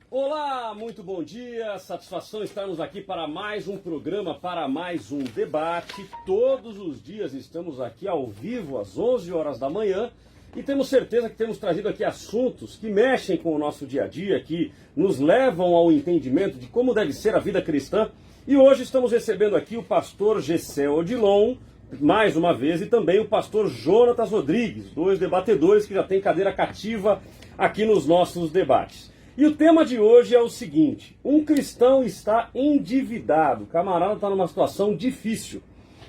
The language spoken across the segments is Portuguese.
Olá, muito bom dia, satisfação estarmos aqui para mais um programa, para mais um debate. Todos os dias estamos aqui ao vivo às 11 horas da manhã e temos certeza que temos trazido aqui assuntos que mexem com o nosso dia a dia, que nos levam ao entendimento de como deve ser a vida cristã. E hoje estamos recebendo aqui o pastor Gessé Odilon, mais uma vez, e também o pastor Jonatas Rodrigues, dois debatedores que já têm cadeira cativa aqui nos nossos debates. E o tema de hoje é o seguinte: um cristão está endividado, o camarada está numa situação difícil,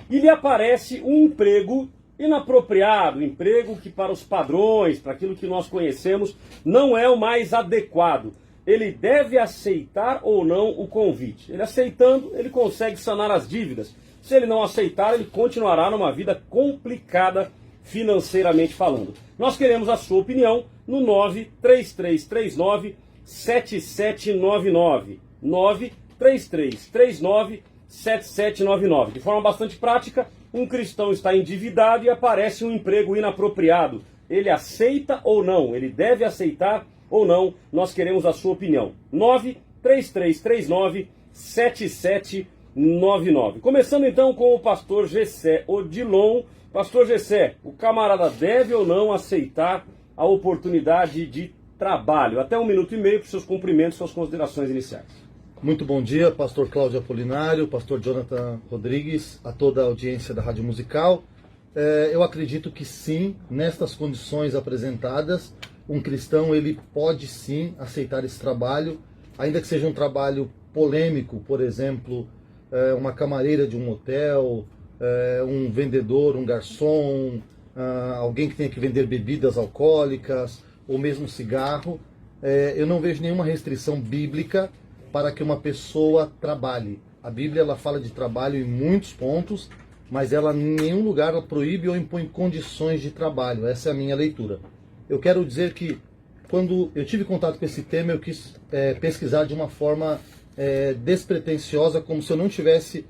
e lhe aparece um emprego inapropriado, um emprego que para os padrões, para aquilo que nós conhecemos, não é o mais adequado. Ele deve aceitar ou não o convite. Ele aceitando, ele consegue sanar as dívidas. Se ele não aceitar, ele continuará numa vida complicada financeiramente falando. Nós queremos a sua opinião no 93339-7799. 93339-7799. De forma bastante prática, um cristão está endividado e aparece um emprego inapropriado. Ele aceita ou não? Ele deve aceitar ou não? Nós queremos a sua opinião. 93339-7799. Começando então com o pastor Gessé Odilon. Pastor Gessé, o camarada deve ou não aceitar a oportunidade de trabalho? Até 1 minuto e meio para os seus cumprimentos, suas considerações iniciais. Muito bom dia, pastor Cláudio Apolinário, pastor Jonathan Rodrigues, a toda a audiência da Rádio Musical. Eu acredito que sim, nestas condições apresentadas, um cristão ele pode sim aceitar esse trabalho, ainda que seja um trabalho polêmico, por exemplo, uma camareira de um hotel, um vendedor, um garçom, alguém que tenha que vender bebidas alcoólicas, ou mesmo cigarro. Eu não vejo nenhuma restrição bíblica para que uma pessoa trabalhe. A Bíblia ela fala de trabalho em muitos pontos, mas ela em nenhum lugar ela proíbe ou impõe condições de trabalho. Essa é a minha leitura. Eu quero dizer que quando eu tive contato com esse tema, eu quis pesquisar de uma forma despretensiosa, como se eu não tivesse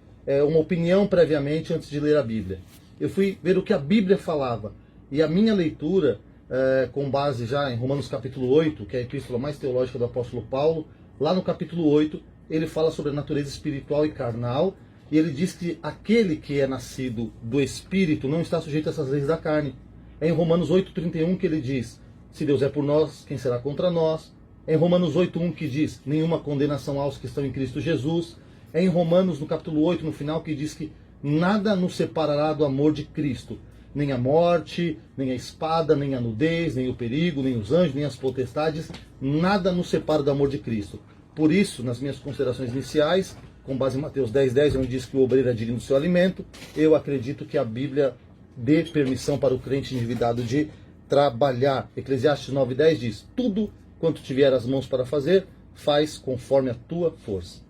uma opinião previamente antes de ler a Bíblia. Eu fui ver o que a Bíblia falava, e a minha leitura, com base já em Romanos capítulo 8, que é a epístola mais teológica do apóstolo Paulo, lá no capítulo 8, ele fala sobre a natureza espiritual e carnal, e ele diz que aquele que é nascido do Espírito não está sujeito a essas leis da carne. É em Romanos 8,31 que ele diz: se Deus é por nós, quem será contra nós? É em Romanos 8,1 que diz: nenhuma condenação aos que estão em Cristo Jesus. É em Romanos, no capítulo 8, no final, que diz que nada nos separará do amor de Cristo. Nem a morte, nem a espada, nem a nudez, nem o perigo, nem os anjos, nem as potestades. Nada nos separa do amor de Cristo. Por isso, nas minhas considerações iniciais, com base em Mateus 10,10, onde diz que o obreiro é digno do seu alimento, eu acredito que a Bíblia dê permissão para o crente endividado de trabalhar. Eclesiastes 9,10 diz: tudo quanto tiver as mãos para fazer, faz conforme a tua força.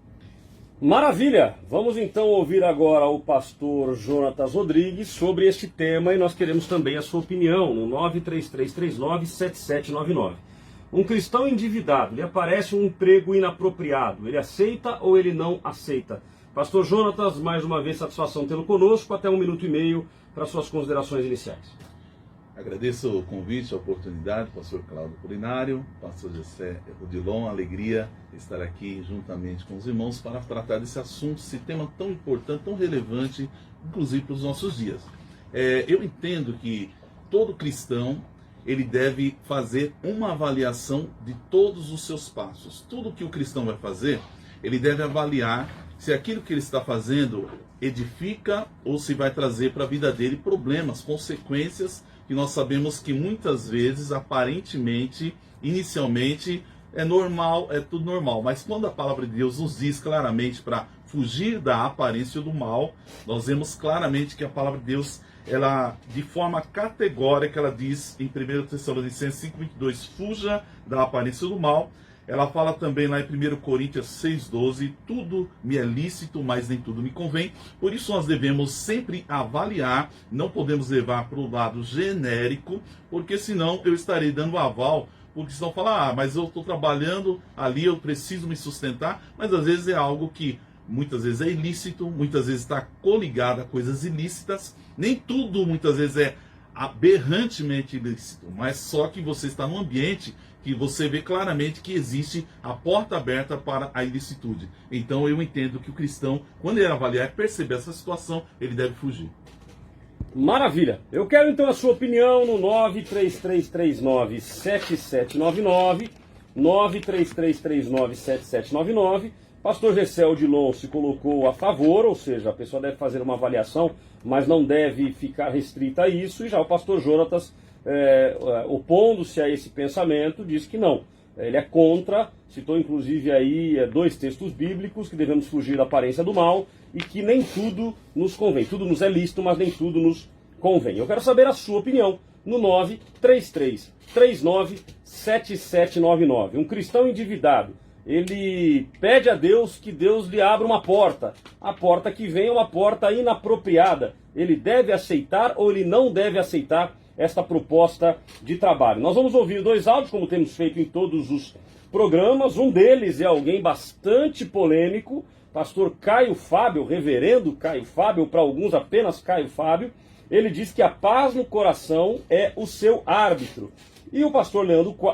Maravilha! Vamos então ouvir agora o pastor Jonatas Rodrigues sobre este tema, e nós queremos também a sua opinião no 93339-7799. Um cristão endividado, lhe aparece um emprego inapropriado, ele aceita ou ele não aceita? Pastor Jonatas, mais uma vez, satisfação tê-lo conosco, até 1 minuto e meio para suas considerações iniciais. Agradeço o convite, a oportunidade, pastor Cláudio Apolinário, pastor Gessé Odilon, alegria estar aqui juntamente com os irmãos para tratar desse assunto, esse tema tão importante, tão relevante, inclusive para os nossos dias. Eu entendo que todo cristão, ele deve fazer uma avaliação de todos os seus passos. Tudo que o cristão vai fazer, ele deve avaliar se aquilo que ele está fazendo edifica ou se vai trazer para a vida dele problemas, consequências, que nós sabemos que muitas vezes, aparentemente, inicialmente, é normal, é tudo normal. Mas quando a palavra de Deus nos diz claramente para fugir da aparência do mal, nós vemos claramente que a palavra de Deus, ela, de forma categórica, ela diz em 1 Tessalonicenses 5,22, fuja da aparência do mal. Ela fala também lá em 1 Coríntios 6,12, tudo me é lícito, mas nem tudo me convém. Por isso nós devemos sempre avaliar, não podemos levar para o lado genérico, porque senão eu estarei dando aval, porque senão falar, mas eu estou trabalhando ali, eu preciso me sustentar, mas às vezes é algo que muitas vezes é ilícito, muitas vezes está coligado a coisas ilícitas, nem tudo muitas vezes é aberrantemente ilícito, mas só que você está num ambiente que que você vê claramente que existe a porta aberta para a ilicitude. Então eu entendo que o cristão, quando ele avaliar e perceber essa situação, ele deve fugir. Maravilha. Eu quero então a sua opinião no 933397799, 933397799. Pastor Gessé Odilon se colocou a favor, ou seja, a pessoa deve fazer uma avaliação, mas não deve ficar restrita a isso. E já o pastor Jonatas, opondo-se a esse pensamento, diz que não. Ele é contra, citou inclusive aí 2 textos bíblicos, que devemos fugir da aparência do mal e que nem tudo nos convém. Tudo nos é lícito, mas nem tudo nos convém. Eu quero saber a sua opinião no 933397799. Um cristão endividado, ele pede a Deus que Deus lhe abra uma porta. A porta que vem é uma porta inapropriada. Ele deve aceitar ou ele não deve aceitar esta proposta de trabalho? Nós vamos ouvir 2 áudios, como temos feito em todos os programas. Um deles é alguém bastante polêmico, pastor Caio Fábio, reverendo Caio Fábio, para alguns apenas Caio Fábio. Ele diz que a paz no coração é o seu árbitro. E o pastor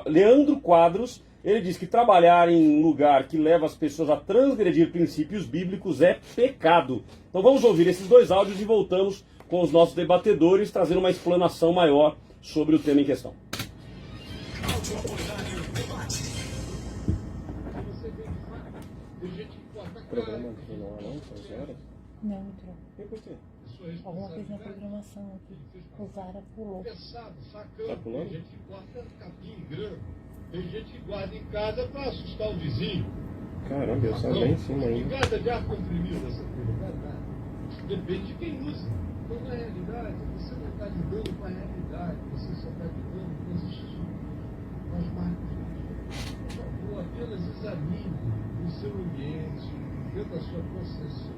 Leandro Quadros, ele diz que trabalhar em um lugar que leva as pessoas a transgredir princípios bíblicos é pecado. Então vamos ouvir esses 2 áudios e voltamos com os nossos debatedores, trazendo uma explanação maior sobre o tema em questão. Não entrou. Alguma coisa na programação aqui. O Zara pulou. Tá pulando? Tem gente que corta capim grande. Tem gente que guarda em casa para assustar o vizinho. Caramba, eu saio lá em cima ainda. Guarda de ar comprimido essa coisa. Depende de quem usa. Então, na realidade, você não está lidando com a realidade. Você só está lidando com as marcas. Por favor, apenas examine o seu ambiente, dentro da sua consciência.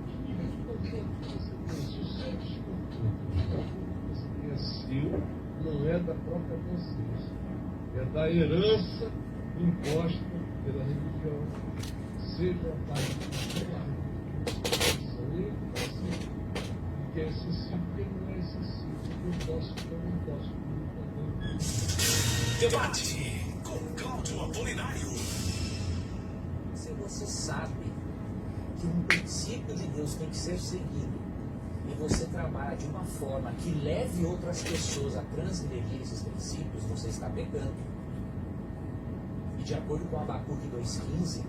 Que nível de conforto você tem? Se o seu desconforto você tem é seu, não é da própria consciência. É da herança imposta pela religião, seja a parte do que é excessivo, que não é excessivo, que eu posso, que eu não posso. Debate com Cláudio Apolinário. Se você sabe que um princípio de Deus tem que ser seguido e você trabalha de uma forma que leve outras pessoas a transgredir esses princípios, você está pecando. E de acordo com Abacuque 2,15,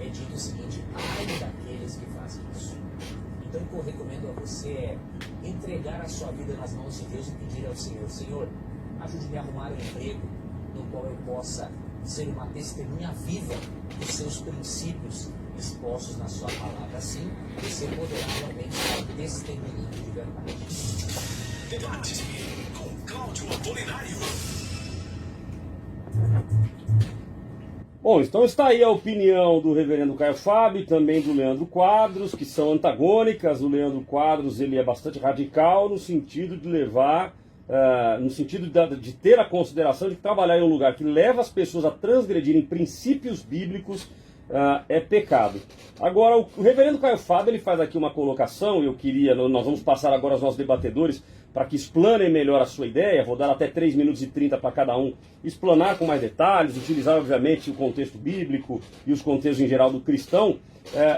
é dito o seguinte: ai daqueles que fazem isso. Então o que eu recomendo a você é entregar a sua vida nas mãos de Deus e pedir ao Senhor: Senhor, ajude-me a arrumar um emprego no qual eu possa ser uma testemunha viva dos seus princípios expostos na sua palavra. Assim, você poderá realmente ser testemunha de verdade. Debate com Cláudio Apolinário. Bom, então está aí a opinião do reverendo Caio Fábio e também do Leandro Quadros, que são antagônicas. O Leandro Quadros, ele é bastante radical no sentido de levar, no sentido de ter a consideração de trabalhar em um lugar que leva as pessoas a transgredirem princípios bíblicos é pecado. Agora, o reverendo Caio Fábio, ele faz aqui uma colocação, nós vamos passar agora aos nossos debatedores para que explanem melhor a sua ideia. Vou dar até 3 minutos e 30 para cada um explanar com mais detalhes, utilizar obviamente o contexto bíblico e os contextos em geral do cristão,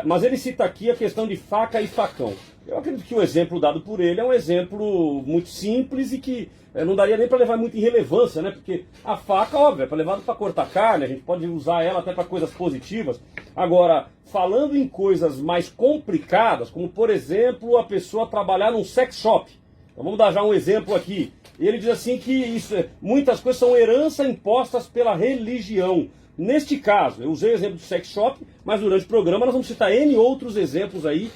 mas ele cita aqui a questão de faca e facão. Eu acredito que o exemplo dado por ele é um exemplo muito simples e que não daria nem para levar muito em relevância, né? Porque a faca, óbvio, é para levar para cortar carne, a gente pode usar ela até para coisas positivas. Agora, falando em coisas mais complicadas, como por exemplo a pessoa trabalhar num sex shop. Então vamos dar já um exemplo aqui. Ele diz assim que muitas coisas são herança impostas pela religião. Neste caso, eu usei o exemplo do sex shop, mas durante o programa nós vamos citar N outros exemplos aí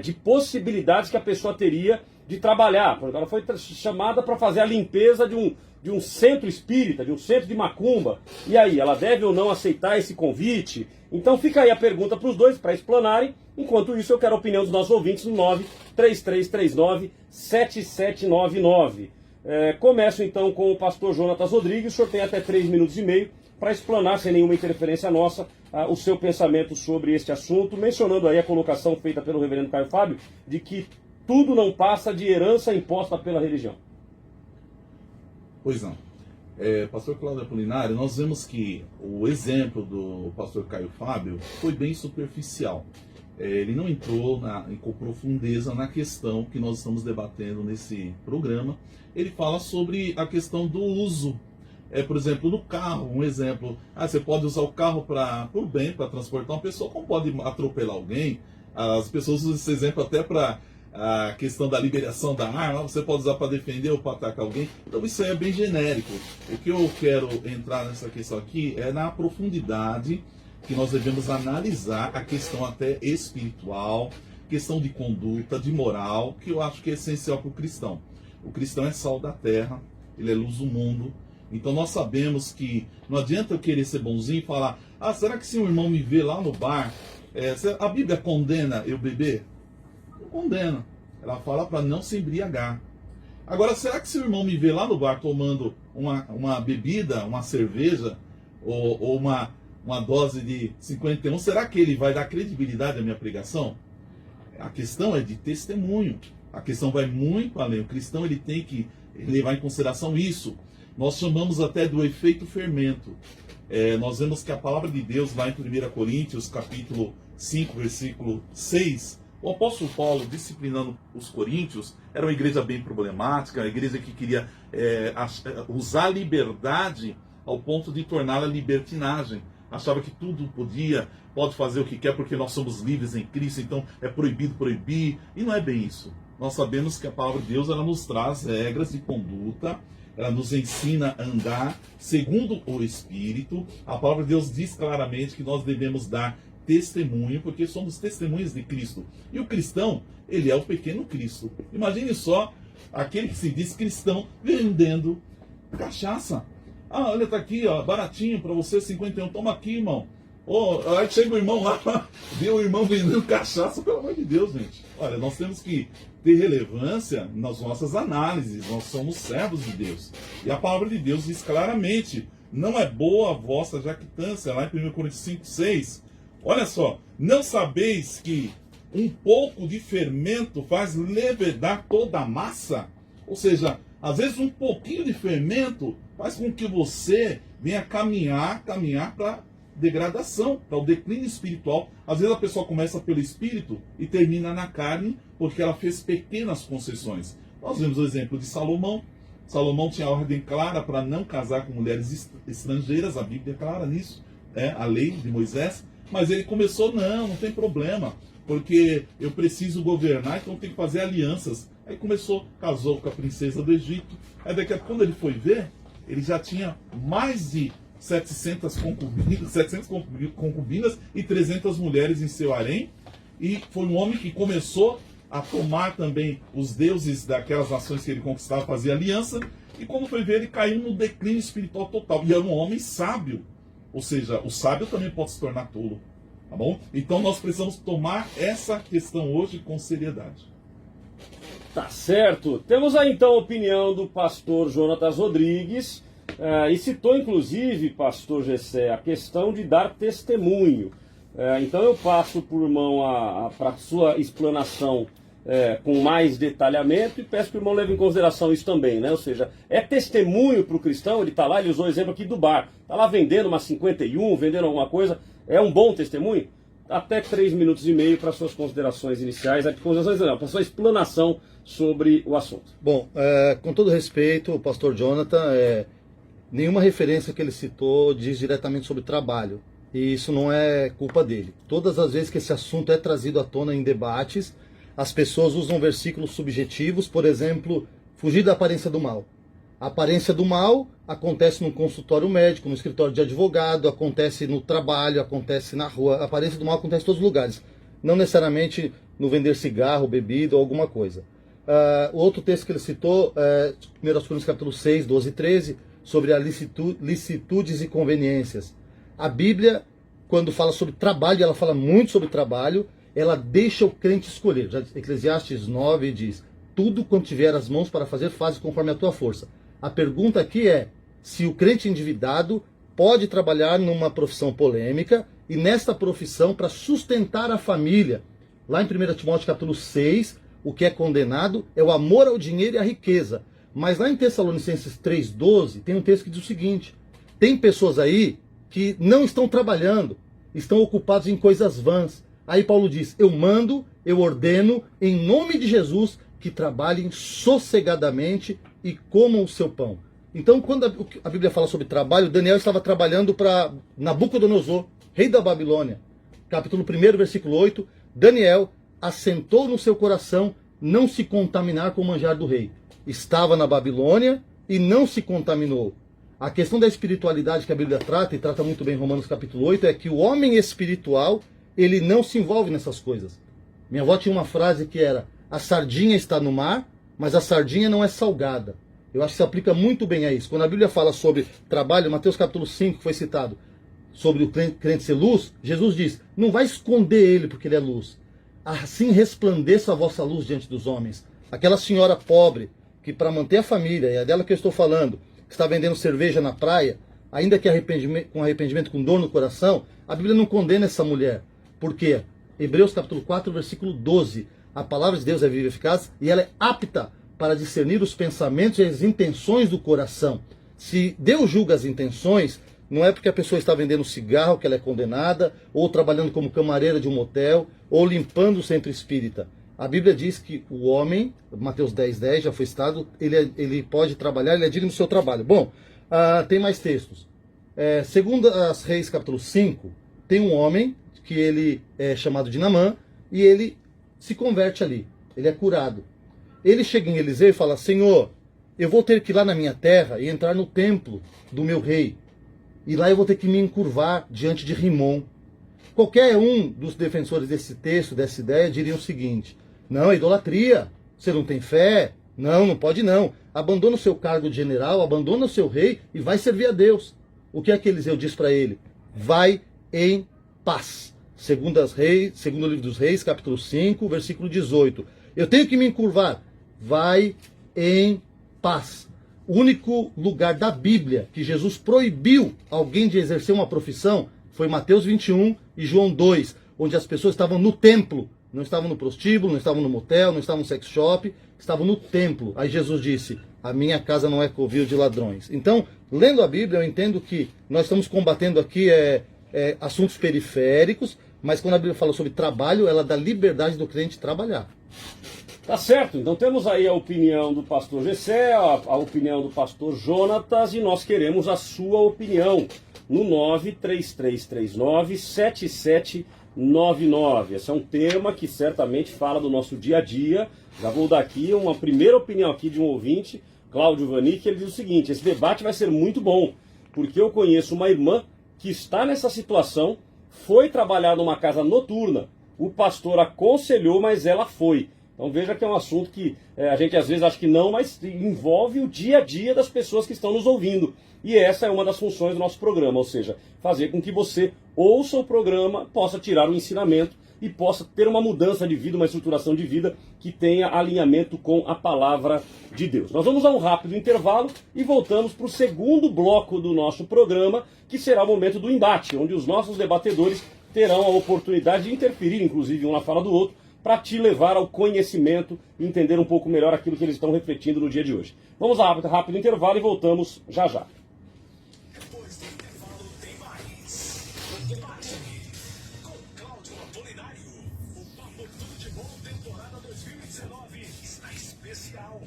de possibilidades que a pessoa teria de trabalhar. Ela foi chamada para fazer a limpeza de um centro espírita, de um centro de macumba. E aí, ela deve ou não aceitar esse convite? Então fica aí a pergunta para os dois, para explanarem. Enquanto isso, eu quero a opinião dos nossos ouvintes no 933397799. Começo então com o pastor Jonatas Rodrigues. O senhor tem até 3 minutos e meio para explanar, sem nenhuma interferência nossa, o seu pensamento sobre este assunto, mencionando aí a colocação feita pelo reverendo Caio Fábio, de que tudo não passa de herança imposta pela religião. Pois não. Pastor Cláudio Apolinário, nós vemos que o exemplo do pastor Caio Fábio foi bem superficial. Ele não entrou com profundeza na questão que nós estamos debatendo nesse programa. Ele fala sobre a questão do uso. Por exemplo, no carro, um exemplo. Você pode usar o carro por bem, para transportar uma pessoa, como pode atropelar alguém. As pessoas usam esse exemplo até para a questão da liberação da arma, você pode usar para defender ou para atacar alguém. Então isso aí é bem genérico. O que eu quero entrar nessa questão aqui é na profundidade que nós devemos analisar a questão até espiritual, questão de conduta, de moral, que eu acho que é essencial para o cristão. O cristão é sal da terra, ele é luz do mundo. Então nós sabemos que não adianta eu querer ser bonzinho e falar, será que se um irmão me vê lá no bar, a Bíblia condena eu beber? Não condena. Ela fala para não se embriagar. Agora, será que se o irmão me vê lá no bar tomando uma bebida, uma cerveja, ou uma dose de 51, será que ele vai dar credibilidade à minha pregação? A questão é de testemunho. A questão vai muito além. O cristão ele tem que levar em consideração isso. Nós chamamos até do efeito fermento. Nós vemos que a palavra de Deus, lá em 1 Coríntios, capítulo 5, versículo 6, o apóstolo Paulo, disciplinando os coríntios, era uma igreja bem problemática, uma igreja que queria usar a liberdade ao ponto de torná-la libertinagem. Achava que tudo pode fazer o que quer porque nós somos livres em Cristo, então é proibido proibir. E não é bem isso. Nós sabemos que a palavra de Deus ela nos traz regras de conduta, ela nos ensina a andar segundo o Espírito. A palavra de Deus diz claramente que nós devemos dar testemunho, porque somos testemunhas de Cristo. E o cristão, ele é o pequeno Cristo. Imagine só aquele que se diz cristão vendendo cachaça. Olha, tá aqui, baratinho para você, 51, toma aqui, irmão. Aí chega o irmão lá, vê o irmão vendendo cachaça, pelo amor de Deus, gente. Olha, nós temos que ter relevância nas nossas análises, nós somos servos de Deus. E a palavra de Deus diz claramente, não é boa a vossa jactância, lá em 1 Coríntios 5, 6. Olha só, não sabeis que um pouco de fermento faz levedar toda a massa? Ou seja, às vezes um pouquinho de fermento faz com que você venha caminhar para degradação, para o declínio espiritual. Às vezes a pessoa começa pelo espírito e termina na carne porque ela fez pequenas concessões. Nós vemos o exemplo de Salomão. Salomão tinha a ordem clara para não casar com mulheres estrangeiras, a Bíblia é clara nisso, a lei de Moisés. Mas ele começou, não tem problema, porque eu preciso governar, então tem que fazer alianças. Aí começou, casou com a princesa do Egito. Aí daqui a pouco, quando ele foi ver, ele já tinha mais de 700 concubinas e 300 mulheres em seu harém. E foi um homem que começou a tomar também os deuses daquelas nações que ele conquistava, fazia aliança. E quando foi ver, ele caiu no declínio espiritual total. E era um homem sábio. Ou seja, o sábio também pode se tornar tolo. Tá bom? Então nós precisamos tomar essa questão hoje com seriedade. Tá certo. Temos aí então a opinião do pastor Jonatas Rodrigues, e citou inclusive, pastor Gessé, a questão de dar testemunho. Então eu passo por mão para a sua explanação com mais detalhamento e peço que o irmão leve em consideração isso também, né? Ou seja, é testemunho para o cristão, ele está lá, ele usou o exemplo aqui do bar, está lá vendendo uma 51, vendendo alguma coisa, é um bom testemunho? Até 3 minutos e meio para suas considerações iniciais, para sua explanação sobre o assunto. Bom, com todo respeito, o pastor Jonathan, nenhuma referência que ele citou diz diretamente sobre trabalho, e isso não é culpa dele. Todas as vezes que esse assunto é trazido à tona em debates, as pessoas usam versículos subjetivos, por exemplo, fugir da aparência do mal. A aparência do mal acontece no consultório médico, no escritório de advogado, acontece no trabalho, acontece na rua. A aparência do mal acontece em todos os lugares. Não necessariamente no vender cigarro, bebida ou alguma coisa. O outro texto que ele citou, 1 Coríntios capítulo 6, 12 e 13, sobre a licitudes e conveniências. A Bíblia, quando fala sobre trabalho, ela fala muito sobre trabalho, ela deixa o crente escolher. Já Eclesiastes 9 diz, tudo quanto tiver as mãos para fazer, faz conforme a tua força. A pergunta aqui é, se o crente endividado pode trabalhar numa profissão polêmica e nesta profissão para sustentar a família. Lá em 1 Timóteo capítulo 6, o que é condenado é o amor ao dinheiro e à riqueza. Mas lá em Tessalonicenses 3,12 tem um texto que diz o seguinte: tem pessoas aí que não estão trabalhando, estão ocupados em coisas vãs. Aí Paulo diz: eu mando, eu ordeno, em nome de Jesus, que trabalhem sossegadamente e comam o seu pão. Então, quando a Bíblia fala sobre trabalho, Daniel estava trabalhando para Nabucodonosor, rei da Babilônia. Capítulo 1, versículo 8, Daniel assentou no seu coração não se contaminar com o manjar do rei. Estava na Babilônia e não se contaminou. A questão da espiritualidade que a Bíblia trata, e trata muito bem em Romanos capítulo 8, é que o homem espiritual, ele não se envolve nessas coisas. Minha avó tinha uma frase que era: a sardinha está no mar, mas a sardinha não é salgada. Eu acho que se aplica muito bem a isso. Quando a Bíblia fala sobre trabalho, Mateus capítulo 5, que foi citado, sobre o crente ser luz, Jesus diz: não vai esconder ele porque ele é luz. Assim resplandeça a vossa luz diante dos homens. Aquela senhora pobre, que para manter a família, e é dela que eu estou falando, que está vendendo cerveja na praia, ainda que com arrependimento, com dor no coração, a Bíblia não condena essa mulher. Por quê? Hebreus capítulo 4, versículo 12. A palavra de Deus é viva e eficaz e ela é apta para discernir os pensamentos e as intenções do coração. Se Deus julga as intenções, não é porque a pessoa está vendendo cigarro que ela é condenada, ou trabalhando como camareira de um motel, ou limpando o centro espírita. A Bíblia diz que o homem, Mateus 10:10, já foi citado, ele pode trabalhar, ele é digno do seu trabalho. Bom, tem mais textos. Segundo as Reis, capítulo 5, tem um homem que ele é chamado de Naamã, e ele se converte ali, ele é curado. Ele chega em Eliseu e fala: Senhor, eu vou ter que ir lá na minha terra e entrar no templo do meu rei. E lá eu vou ter que me encurvar diante de Rimon. Qualquer um dos defensores desse texto, dessa ideia, diria o seguinte: não, é idolatria, você não tem fé, não pode não. Abandona o seu cargo de general, abandona o seu rei e vai servir a Deus. O que é que Eliseu diz para ele? Vai em paz. Segundo o livro dos Reis, capítulo 5, versículo 18. Eu tenho que me encurvar. Vai em paz. O único lugar da Bíblia que Jesus proibiu alguém de exercer uma profissão foi Mateus 21 e João 2, onde as pessoas estavam no templo. Não estavam no prostíbulo, não estavam no motel, não estavam no sex shop, estavam no templo. Aí Jesus disse: a minha casa não é covil de ladrões. Então, lendo a Bíblia, eu entendo que nós estamos combatendo aqui assuntos periféricos, mas quando a Bíblia fala sobre trabalho, ela dá liberdade do crente trabalhar. Tá certo, então temos aí a opinião do pastor Gessé, a opinião do pastor Jonatas, e nós queremos a sua opinião no 933397799. Esse é um tema que certamente fala do nosso dia a dia. Já vou dar aqui uma primeira opinião aqui de um ouvinte, Cláudio Vanik, ele diz o seguinte: esse debate vai ser muito bom, porque eu conheço uma irmã que está nessa situação, foi trabalhar numa casa noturna, o pastor aconselhou, mas ela foi. Então veja que é um assunto que a gente às vezes acha que não, mas envolve o dia a dia das pessoas que estão nos ouvindo. E essa é uma das funções do nosso programa, ou seja, fazer com que você ouça o programa, possa tirar o ensinamento e possa ter uma mudança de vida, uma estruturação de vida que tenha alinhamento com a palavra de Deus. Nós vamos a um rápido intervalo e voltamos para o segundo bloco do nosso programa, que será o momento do embate, onde os nossos debatedores terão a oportunidade de interferir, inclusive um na fala do outro, para te levar ao conhecimento e entender um pouco melhor aquilo que eles estão refletindo no dia de hoje. Vamos a rápido intervalo e voltamos já já. Depois do intervalo tem mais. O debate com Cláudio Apolinário. O Papo Tudo de Bom temporada 2019 está especial.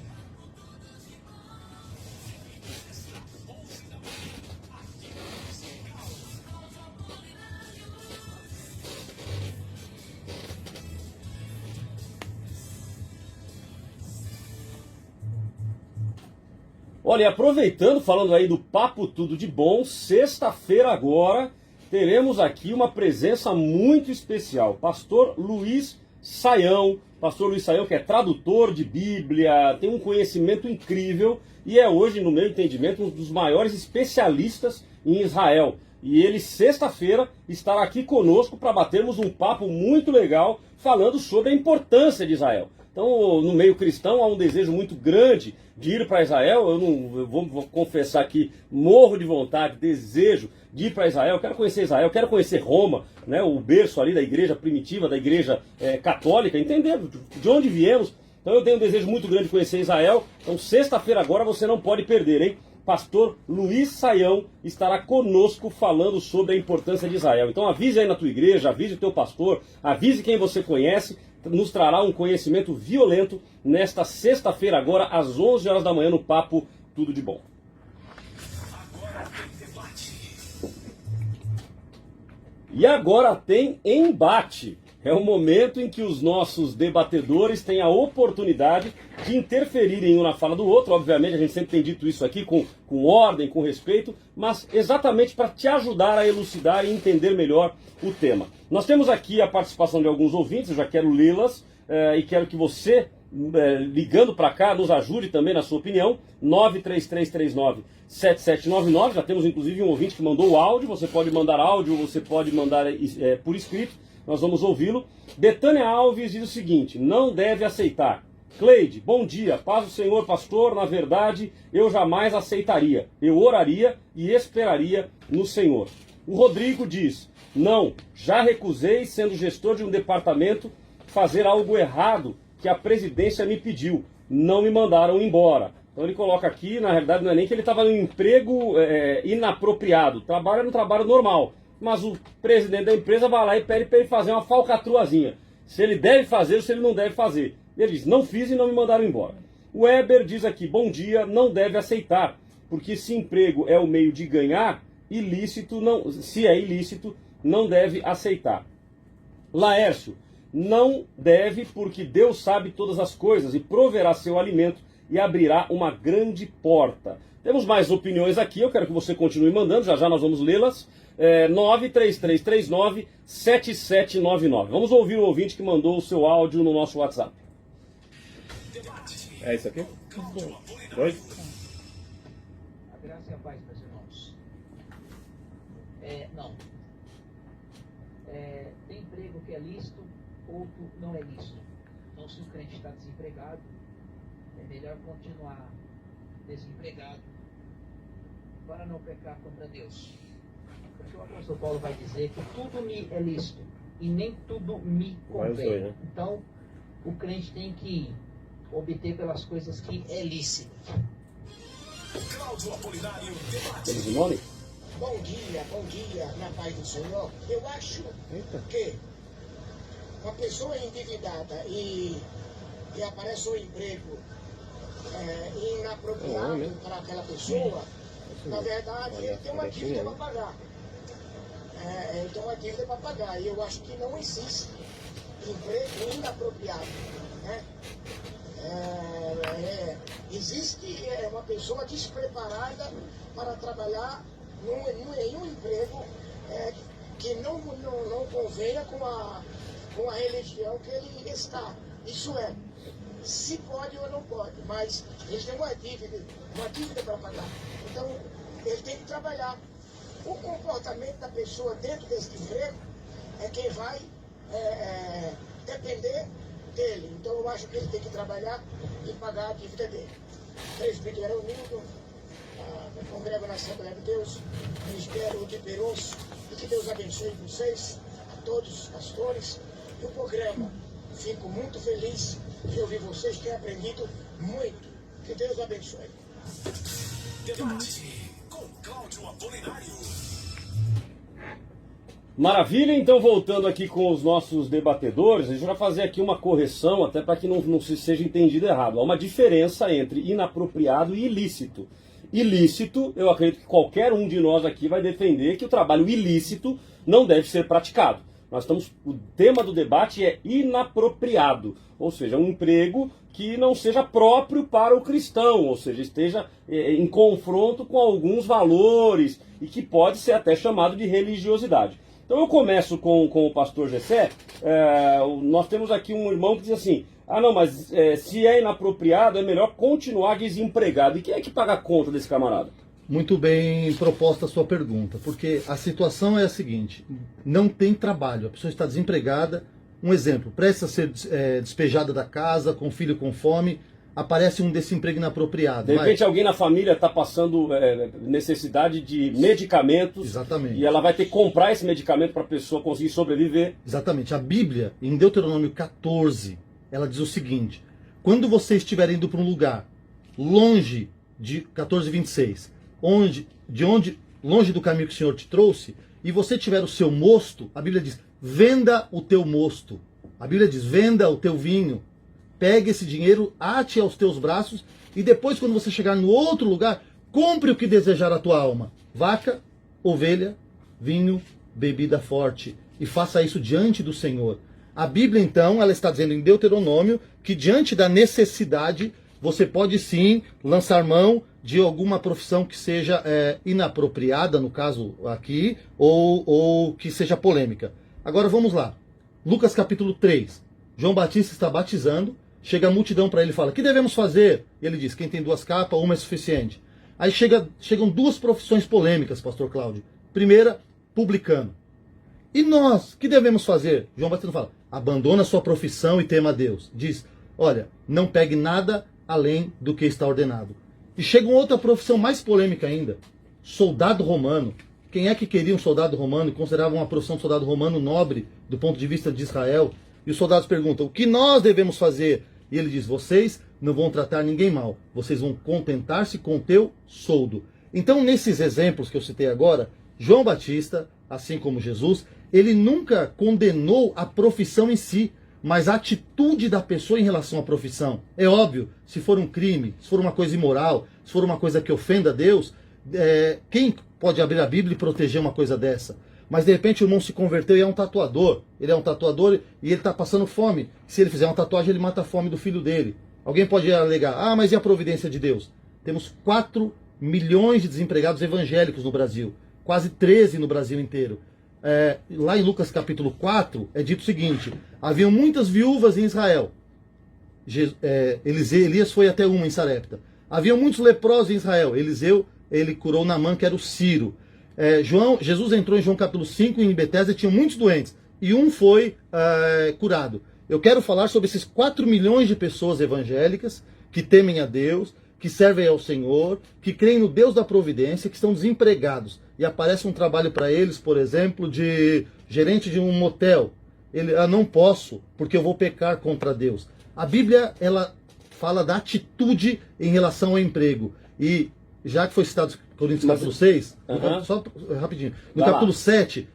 Olha, aproveitando, falando aí do Papo Tudo de Bom, sexta-feira agora teremos aqui uma presença muito especial. Pastor Luiz Saião, que é tradutor de Bíblia, tem um conhecimento incrível e é hoje, no meu entendimento, um dos maiores especialistas em Israel. E ele, sexta-feira, estará aqui conosco para batermos um papo muito legal falando sobre a importância de Israel. Então, no meio cristão, há um desejo muito grande de ir para Israel. Eu vou confessar que morro de vontade, desejo de ir para Israel. Quero conhecer Israel, quero conhecer Roma, né, o berço ali da igreja primitiva, da igreja católica, entender de onde viemos. Então, Então eu tenho um desejo muito grande de conhecer Israel. Então sexta-feira agora você não pode perder, hein? Pastor Luiz Saião estará conosco falando sobre a importância de Israel. Então avise aí na tua igreja, avise o teu pastor, avise quem você conhece, nos trará um conhecimento violento nesta sexta-feira agora, às 11 horas da manhã, no Papo Tudo de Bom. E agora tem embate. É o momento em que os nossos debatedores têm a oportunidade de interferirem um na fala do outro. Obviamente, a gente sempre tem dito isso aqui com ordem, com respeito, mas exatamente para te ajudar a elucidar e entender melhor o tema. Nós temos aqui a participação de alguns ouvintes, eu já quero lê-las e quero que você, ligando para cá, nos ajude também na sua opinião. 93339-7799, já temos inclusive um ouvinte que mandou áudio, você pode mandar áudio, você pode mandar por escrito. Nós vamos ouvi-lo. Betânia Alves diz o seguinte: não deve aceitar. Cleide, bom dia. Paz do Senhor, pastor. Na verdade, eu jamais aceitaria. Eu oraria e esperaria no Senhor. O Rodrigo diz: não, já recusei, sendo gestor de um departamento, fazer algo errado que a presidência me pediu. Não me mandaram embora. Então ele coloca aqui, na realidade não é nem que ele estava em um emprego inapropriado. Trabalho no trabalho normal. Mas o presidente da empresa vai lá e pede para ele fazer uma falcatruazinha. Se ele deve fazer ou se ele não deve fazer. Ele diz: não fiz e não me mandaram embora. O Weber diz aqui: bom dia, não deve aceitar. Porque se emprego é o meio de ganhar, ilícito não, se é ilícito, não deve aceitar. Laércio: não deve, porque Deus sabe todas as coisas e proverá seu alimento e abrirá uma grande porta. Temos mais opiniões aqui, eu quero que você continue mandando, já nós vamos lê-las. 93339-7799. Vamos ouvir o ouvinte que mandou o seu áudio no nosso WhatsApp. É isso aqui? Dois? A graça e a paz, meus irmãos. Não. Tem emprego que é lícito, outro não é lícito. Então, se o crente está desempregado, é melhor continuar desempregado para não pecar contra Deus. Porque o apóstolo Paulo vai dizer que tudo me é lícito e nem tudo me convém. Né? Então, o crente tem que obter pelas coisas que é lícito. Cláudio Apolinário, debate. Temos o nome? Bom dia, na paz do Senhor. Eu acho que uma pessoa endividada e aparece um emprego inapropriado para aquela pessoa, na verdade, ele tem uma dívida para pagar. Ele tem uma dívida para pagar. E eu acho que não existe emprego inapropriado. Né? Existe uma pessoa despreparada para trabalhar em um emprego que não convenha com a religião que ele está. Isso é, se pode ou não pode, mas ele tem uma dívida para pagar. Então, ele tem que trabalhar. O comportamento da pessoa dentro desse emprego é quem vai depender dele. Então eu acho que ele tem que trabalhar e pagar a dívida dele. Presbítero Unido, congrego na Assembleia de Deus, Ministério de Peroso, e que Deus abençoe vocês, a todos os pastores, e o programa. Fico muito feliz de ouvir vocês, tenho aprendido muito. Que Deus abençoe. Debate com Cláudio Apolinário. Maravilha, então voltando aqui com os nossos debatedores, a gente vai fazer aqui uma correção, até para que não se seja entendido errado. Há uma diferença entre inapropriado e ilícito. Ilícito, eu acredito que qualquer um de nós aqui vai defender que o trabalho ilícito não deve ser praticado. O tema do debate é inapropriado, ou seja, um emprego que não seja próprio para o cristão, ou seja, esteja em confronto com alguns valores e que pode ser até chamado de religiosidade. Então eu começo com o pastor Gessé. Nós temos aqui um irmão que diz assim: não, mas se é inapropriado é melhor continuar desempregado. E quem é que paga a conta desse camarada? Muito bem proposta a sua pergunta, porque a situação é a seguinte: não tem trabalho, a pessoa está desempregada. Um exemplo, presta a ser despejada da casa, com filho com fome, aparece um desemprego inapropriado. De repente alguém na família está passando necessidade de medicamentos. Exatamente. E ela vai ter que comprar esse medicamento para a pessoa conseguir sobreviver. Exatamente. A Bíblia, em Deuteronômio 14, ela diz o seguinte: quando você estiver indo para um lugar longe de 14:26, longe do caminho que o Senhor te trouxe, e você tiver o seu mosto, a Bíblia diz, venda o teu mosto. A Bíblia diz, venda o teu vinho. Pegue esse dinheiro, ate aos teus braços, e depois, quando você chegar no outro lugar, compre o que desejar a tua alma. Vaca, ovelha, vinho, bebida forte. E faça isso diante do Senhor. A Bíblia, então, ela está dizendo em Deuteronômio que diante da necessidade, você pode sim lançar mão de alguma profissão que seja inapropriada, no caso aqui, ou que seja polêmica. Agora vamos lá. Lucas capítulo 3. João Batista está batizando, chega a multidão para ele e fala, o que devemos fazer? E ele diz, quem tem 2 capas, uma é suficiente. Aí chegam 2 profissões polêmicas, pastor Cláudio. Primeira, publicano. E nós, o que devemos fazer? João Batista fala, abandona sua profissão e tema a Deus. Diz, olha, não pegue nada além do que está ordenado. E chega uma outra profissão mais polêmica ainda, soldado romano. Quem é que queria um soldado romano e considerava uma profissão de soldado romano nobre do ponto de vista de Israel? E os soldados perguntam, o que nós devemos fazer? E ele diz, vocês não vão tratar ninguém mal, vocês vão contentar-se com o teu soldo. Então, nesses exemplos que eu citei agora, João Batista, assim como Jesus, ele nunca condenou a profissão em si, mas a atitude da pessoa em relação à profissão. É óbvio, se for um crime, se for uma coisa imoral, se for uma coisa que ofenda a Deus, quem pode abrir a Bíblia e proteger uma coisa dessa? Mas de repente o irmão se converteu e é um tatuador. Ele é um tatuador e ele está passando fome. Se ele fizer uma tatuagem, ele mata a fome do filho dele. Alguém pode alegar, mas e a providência de Deus? Temos 4 milhões de desempregados evangélicos no Brasil. Quase 13 no Brasil inteiro. Lá em Lucas capítulo 4 é dito o seguinte, haviam muitas viúvas em Israel. Elias foi até uma em Sarepta. Haviam muitos leprosos em Israel. Eliseu, ele curou Naamã, que era o Ciro. Jesus entrou em João capítulo 5 em Betesda e tinha muitos doentes. E um foi curado. Eu quero falar sobre esses 4 milhões de pessoas evangélicas que temem a Deus, que servem ao Senhor, que creem no Deus da providência, que estão desempregados. E aparece um trabalho para eles, por exemplo, de gerente de um motel. Ele, não posso, porque eu vou pecar contra Deus. A Bíblia, ela fala da atitude em relação ao emprego. E já que foi citado Coríntios capítulo 6, só rapidinho, no capítulo 7,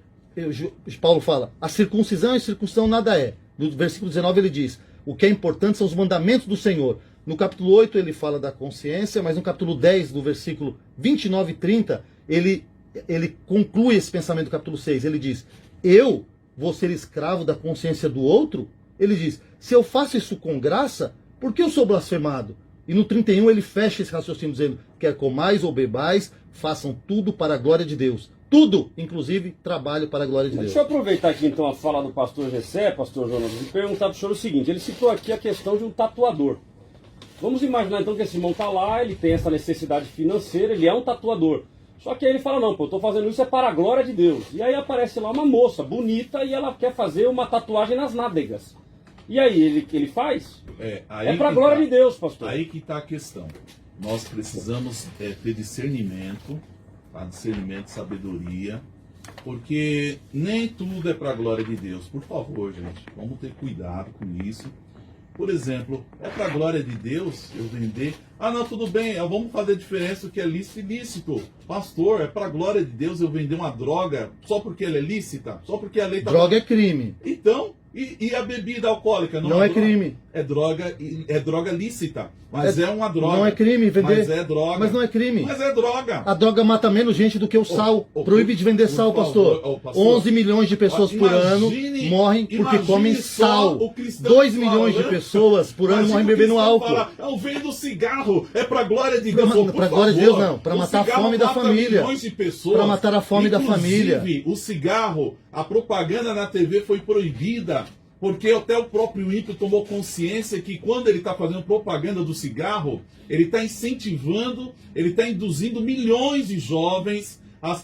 Paulo fala, a circuncisão e circuncisão nada é. No versículo 19 ele diz, o que é importante são os mandamentos do Senhor. No capítulo 8 ele fala da consciência, mas no capítulo 10, do versículo 29 e 30, ele conclui esse pensamento do capítulo 6. Ele diz, eu vou ser escravo da consciência do outro? Ele diz, se eu faço isso com graça, por que eu sou blasfemado? E no 31 ele fecha esse raciocínio dizendo, quer comais ou bebais, façam tudo para a glória de Deus. Tudo, inclusive trabalho para a glória de Deus. Deixa eu aproveitar aqui então a fala do pastor Gessé, pastor Jonas, e perguntar para o senhor o seguinte, ele citou aqui a questão de um tatuador. Vamos imaginar então que esse irmão está lá, ele tem essa necessidade financeira, ele é um tatuador. Só que aí ele fala, não, eu estou fazendo isso para a glória de Deus. E aí aparece lá uma moça bonita e ela quer fazer uma tatuagem nas nádegas. E aí ele faz? É para a glória de Deus, pastor. Aí que está a questão. Nós precisamos ter discernimento, discernimento, sabedoria, porque nem tudo é para a glória de Deus. Por favor, gente, vamos ter cuidado com isso. Por exemplo, é para a glória de Deus eu vender? Não, tudo bem, vamos fazer a diferença o que é lícito e ilícito. Pastor, é para a glória de Deus eu vender uma droga só porque ela é lícita? Só porque a lei está... Droga é crime. Então, e a bebida alcoólica? Não é crime. É droga lícita, mas é uma droga. Não é crime vender. Mas é droga. Mas não é crime. Mas é droga. A droga mata menos gente do que o sal. Proíbe de vender sal, pastor. 11 milhões de pessoas por ano morrem porque comem sal. 2 milhões de pessoas por ano morrem bebendo álcool. Eu vendo cigarro, é para a glória de Deus. Para a glória de Deus não, para matar a fome da família. Para matar a fome da família. Inclusive, o cigarro, a propaganda na TV foi proibida. Porque até o próprio ímpio tomou consciência que quando ele está fazendo propaganda do cigarro, ele está incentivando, ele está induzindo milhões de jovens a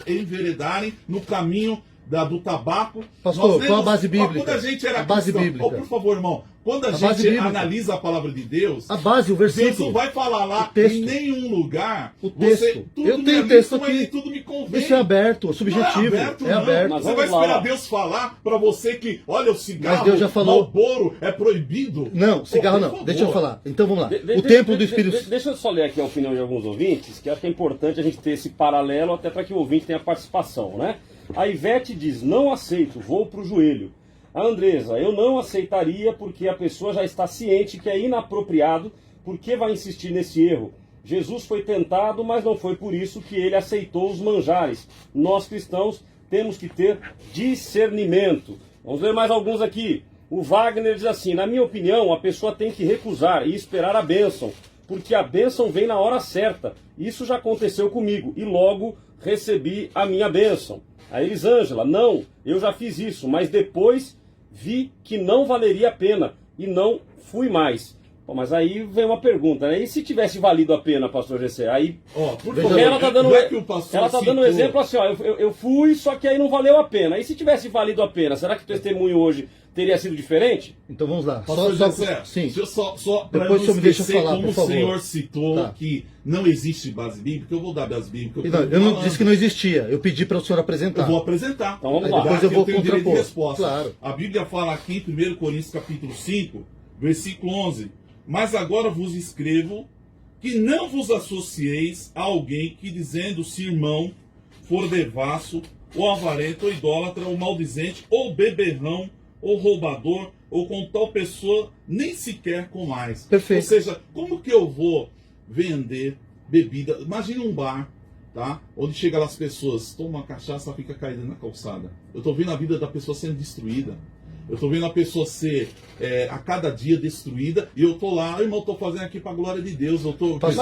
enveredarem no caminho do tabaco. Pastor, qual a base bíblica? Quando a gente era a base cristão, bíblica. por favor, irmão, quando a gente analisa a palavra de Deus, a base, o versículo, Deus não vai falar lá em nenhum lugar. O texto. Tudo eu tenho me texto alista, aqui. mas tudo me convém. Isso é aberto, subjetivo. Não é aberto, é aberto. não. Você vai esperar Deus falar pra você que, olha, o cigarro, mas Deus já falou. Malboro é proibido? Não, cigarro não. Favor. Deixa eu falar. Então vamos lá. O templo do Espírito Santo. Deixa eu só ler aqui a opinião de alguns ouvintes, que acho que é importante a gente ter esse paralelo até para que o ouvinte tenha participação, né? A Ivete diz, não aceito, vou pro joelho. A Andresa, eu não aceitaria porque a pessoa já está ciente que é inapropriado, por que vai insistir nesse erro? Jesus foi tentado, mas não foi por isso que ele aceitou os manjares. Nós cristãos temos que ter discernimento. Vamos ver mais alguns aqui. O Wagner diz assim, na minha opinião, a pessoa tem que recusar e esperar a bênção, porque a bênção vem na hora certa. Isso já aconteceu comigo e logo recebi a minha bênção. A Elisângela, não, eu já fiz isso, mas depois vi que não valeria a pena e não fui mais. Bom, mas aí vem uma pergunta, né? E se tivesse valido a pena, pastor GC? Aí, porque ela tá dando, dando um exemplo assim, ó, eu fui, só que aí não valeu a pena. E se tivesse valido a pena, será que o testemunho hoje teria sido diferente? Então vamos lá. Sim. Deixa eu só depois você me deixa falar, como por favor. O senhor citou que não existe base bíblica, eu vou dar base bíblica. Eu não disse que não existia, eu pedi para o senhor apresentar. Eu vou apresentar. Então vamos lá. Depois eu vou tenho direito de contrapor. resposta. Claro. A Bíblia fala aqui em 1 Coríntios capítulo 5, versículo 11. Mas agora vos escrevo que não vos associeis a alguém que, dizendo-se irmão, for devasso, ou avarento, ou idólatra, ou maldizente, ou beberrão, ou roubador, ou com tal pessoa nem sequer comais. Perfeito. Ou seja, como que eu vou vender bebida? Imagina um bar, tá? Onde chega lá as pessoas, toma uma cachaça, fica caída na calçada. Eu estou vendo a vida da pessoa sendo destruída. Eu estou vendo a pessoa ser a cada dia destruída e eu estou lá, irmão, estou fazendo aqui para a glória de Deus. Eu tô... Mas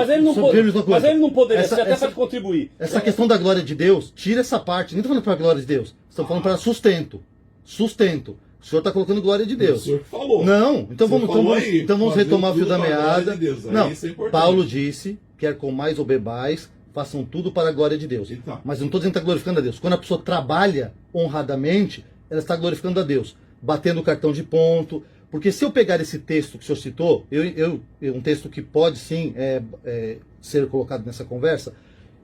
ele não poderia, até para contribuir. Essa questão da glória de Deus, tira essa parte. Nem estou falando para a glória de Deus, estou falando para sustento. Sustento. O senhor está colocando glória de Deus. O senhor falou. Não, então vamos retomar o fio da meada. De não, Paulo disse, quer comais ou bebais, façam tudo para a glória de Deus. Então. Mas eu não estou dizendo que está glorificando a Deus. Quando a pessoa trabalha honradamente, ela está glorificando a Deus, batendo o cartão de ponto. Porque se eu pegar esse texto que o senhor citou, um texto que pode sim ser colocado nessa conversa,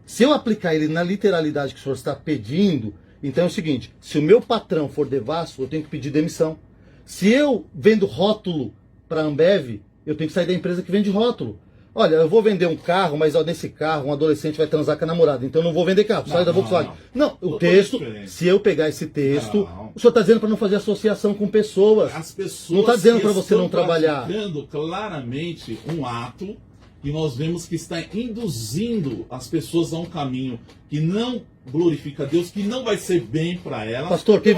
se eu aplicar ele na literalidade que o senhor está pedindo, então é o seguinte, se o meu patrão for devasso, eu tenho que pedir demissão. Se eu vendo rótulo para a Ambev, eu tenho que sair da empresa que vende rótulo. Olha, eu vou vender um carro, mas nesse carro um adolescente vai transar com a namorada, então eu não vou vender carro, sai da Volkswagen. Não, o texto, se eu pegar esse texto, o senhor está dizendo para não fazer associação com pessoas. As pessoas não está dizendo para você não trabalhar. Praticando claramente um ato que nós vemos que está induzindo as pessoas a um caminho que não glorifica a Deus, que não vai ser bem para elas. Pastor, quem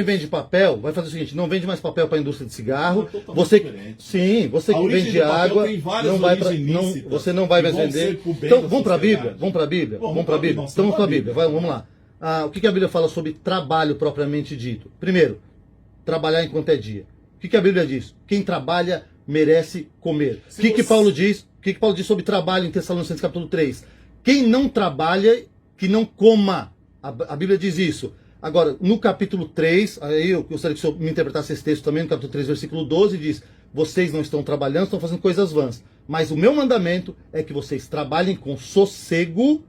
vende papel vai fazer o seguinte: não vende mais papel para a indústria de cigarro. Você que vende água, você não vai mais vender. Então vamos para a Bíblia, vamos para a Bíblia. Então vamos para a Bíblia. Vamos lá. O que a Bíblia fala sobre trabalho propriamente dito? Primeiro, trabalhar enquanto é dia. O que a Bíblia diz? Quem trabalha merece comer. O que Paulo diz? O que Paulo diz sobre trabalho em Tessalonicenses capítulo 3? Quem não trabalha, que não coma. A Bíblia diz isso. Agora, no capítulo 3, aí eu gostaria que o senhor me interpretasse esse texto também, no capítulo 3, versículo 12, diz: vocês não estão trabalhando, estão fazendo coisas vãs. Mas o meu mandamento é que vocês trabalhem com sossego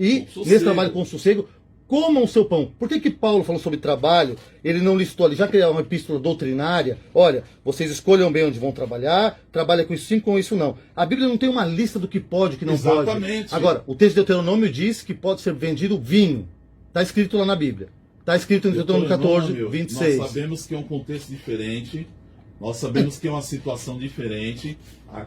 e, nesse trabalho com sossego, comam o seu pão. Por que Paulo falou sobre trabalho? Ele não listou ali, já que é uma epístola doutrinária, olha, vocês escolham bem onde vão trabalhar, trabalha com isso sim, com isso não. A Bíblia não tem uma lista do que pode e que não pode. Agora, o texto de Deuteronômio diz que pode ser vendido vinho. Está escrito lá na Bíblia. Está escrito em Deuteronômio 14, 26. Nós sabemos que é um contexto diferente, nós sabemos que é uma situação diferente.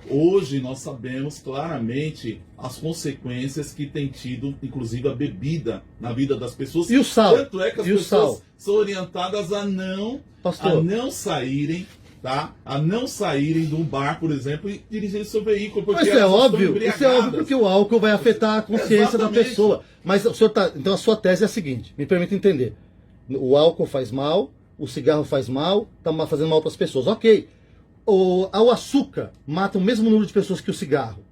Hoje nós sabemos claramente as consequências que tem tido, inclusive a bebida, na vida das pessoas. E o sal? Tanto é que as pessoas são orientadas a não saírem, tá? A não saírem de um bar, por exemplo, e dirigirem seu veículo. Porque isso é óbvio porque o álcool vai afetar a consciência da pessoa. Mas o senhor então a sua tese é a seguinte, me permita entender. O álcool faz mal, o cigarro faz mal, está fazendo mal para as pessoas. Ok. O açúcar mata o mesmo número de pessoas que o cigarro.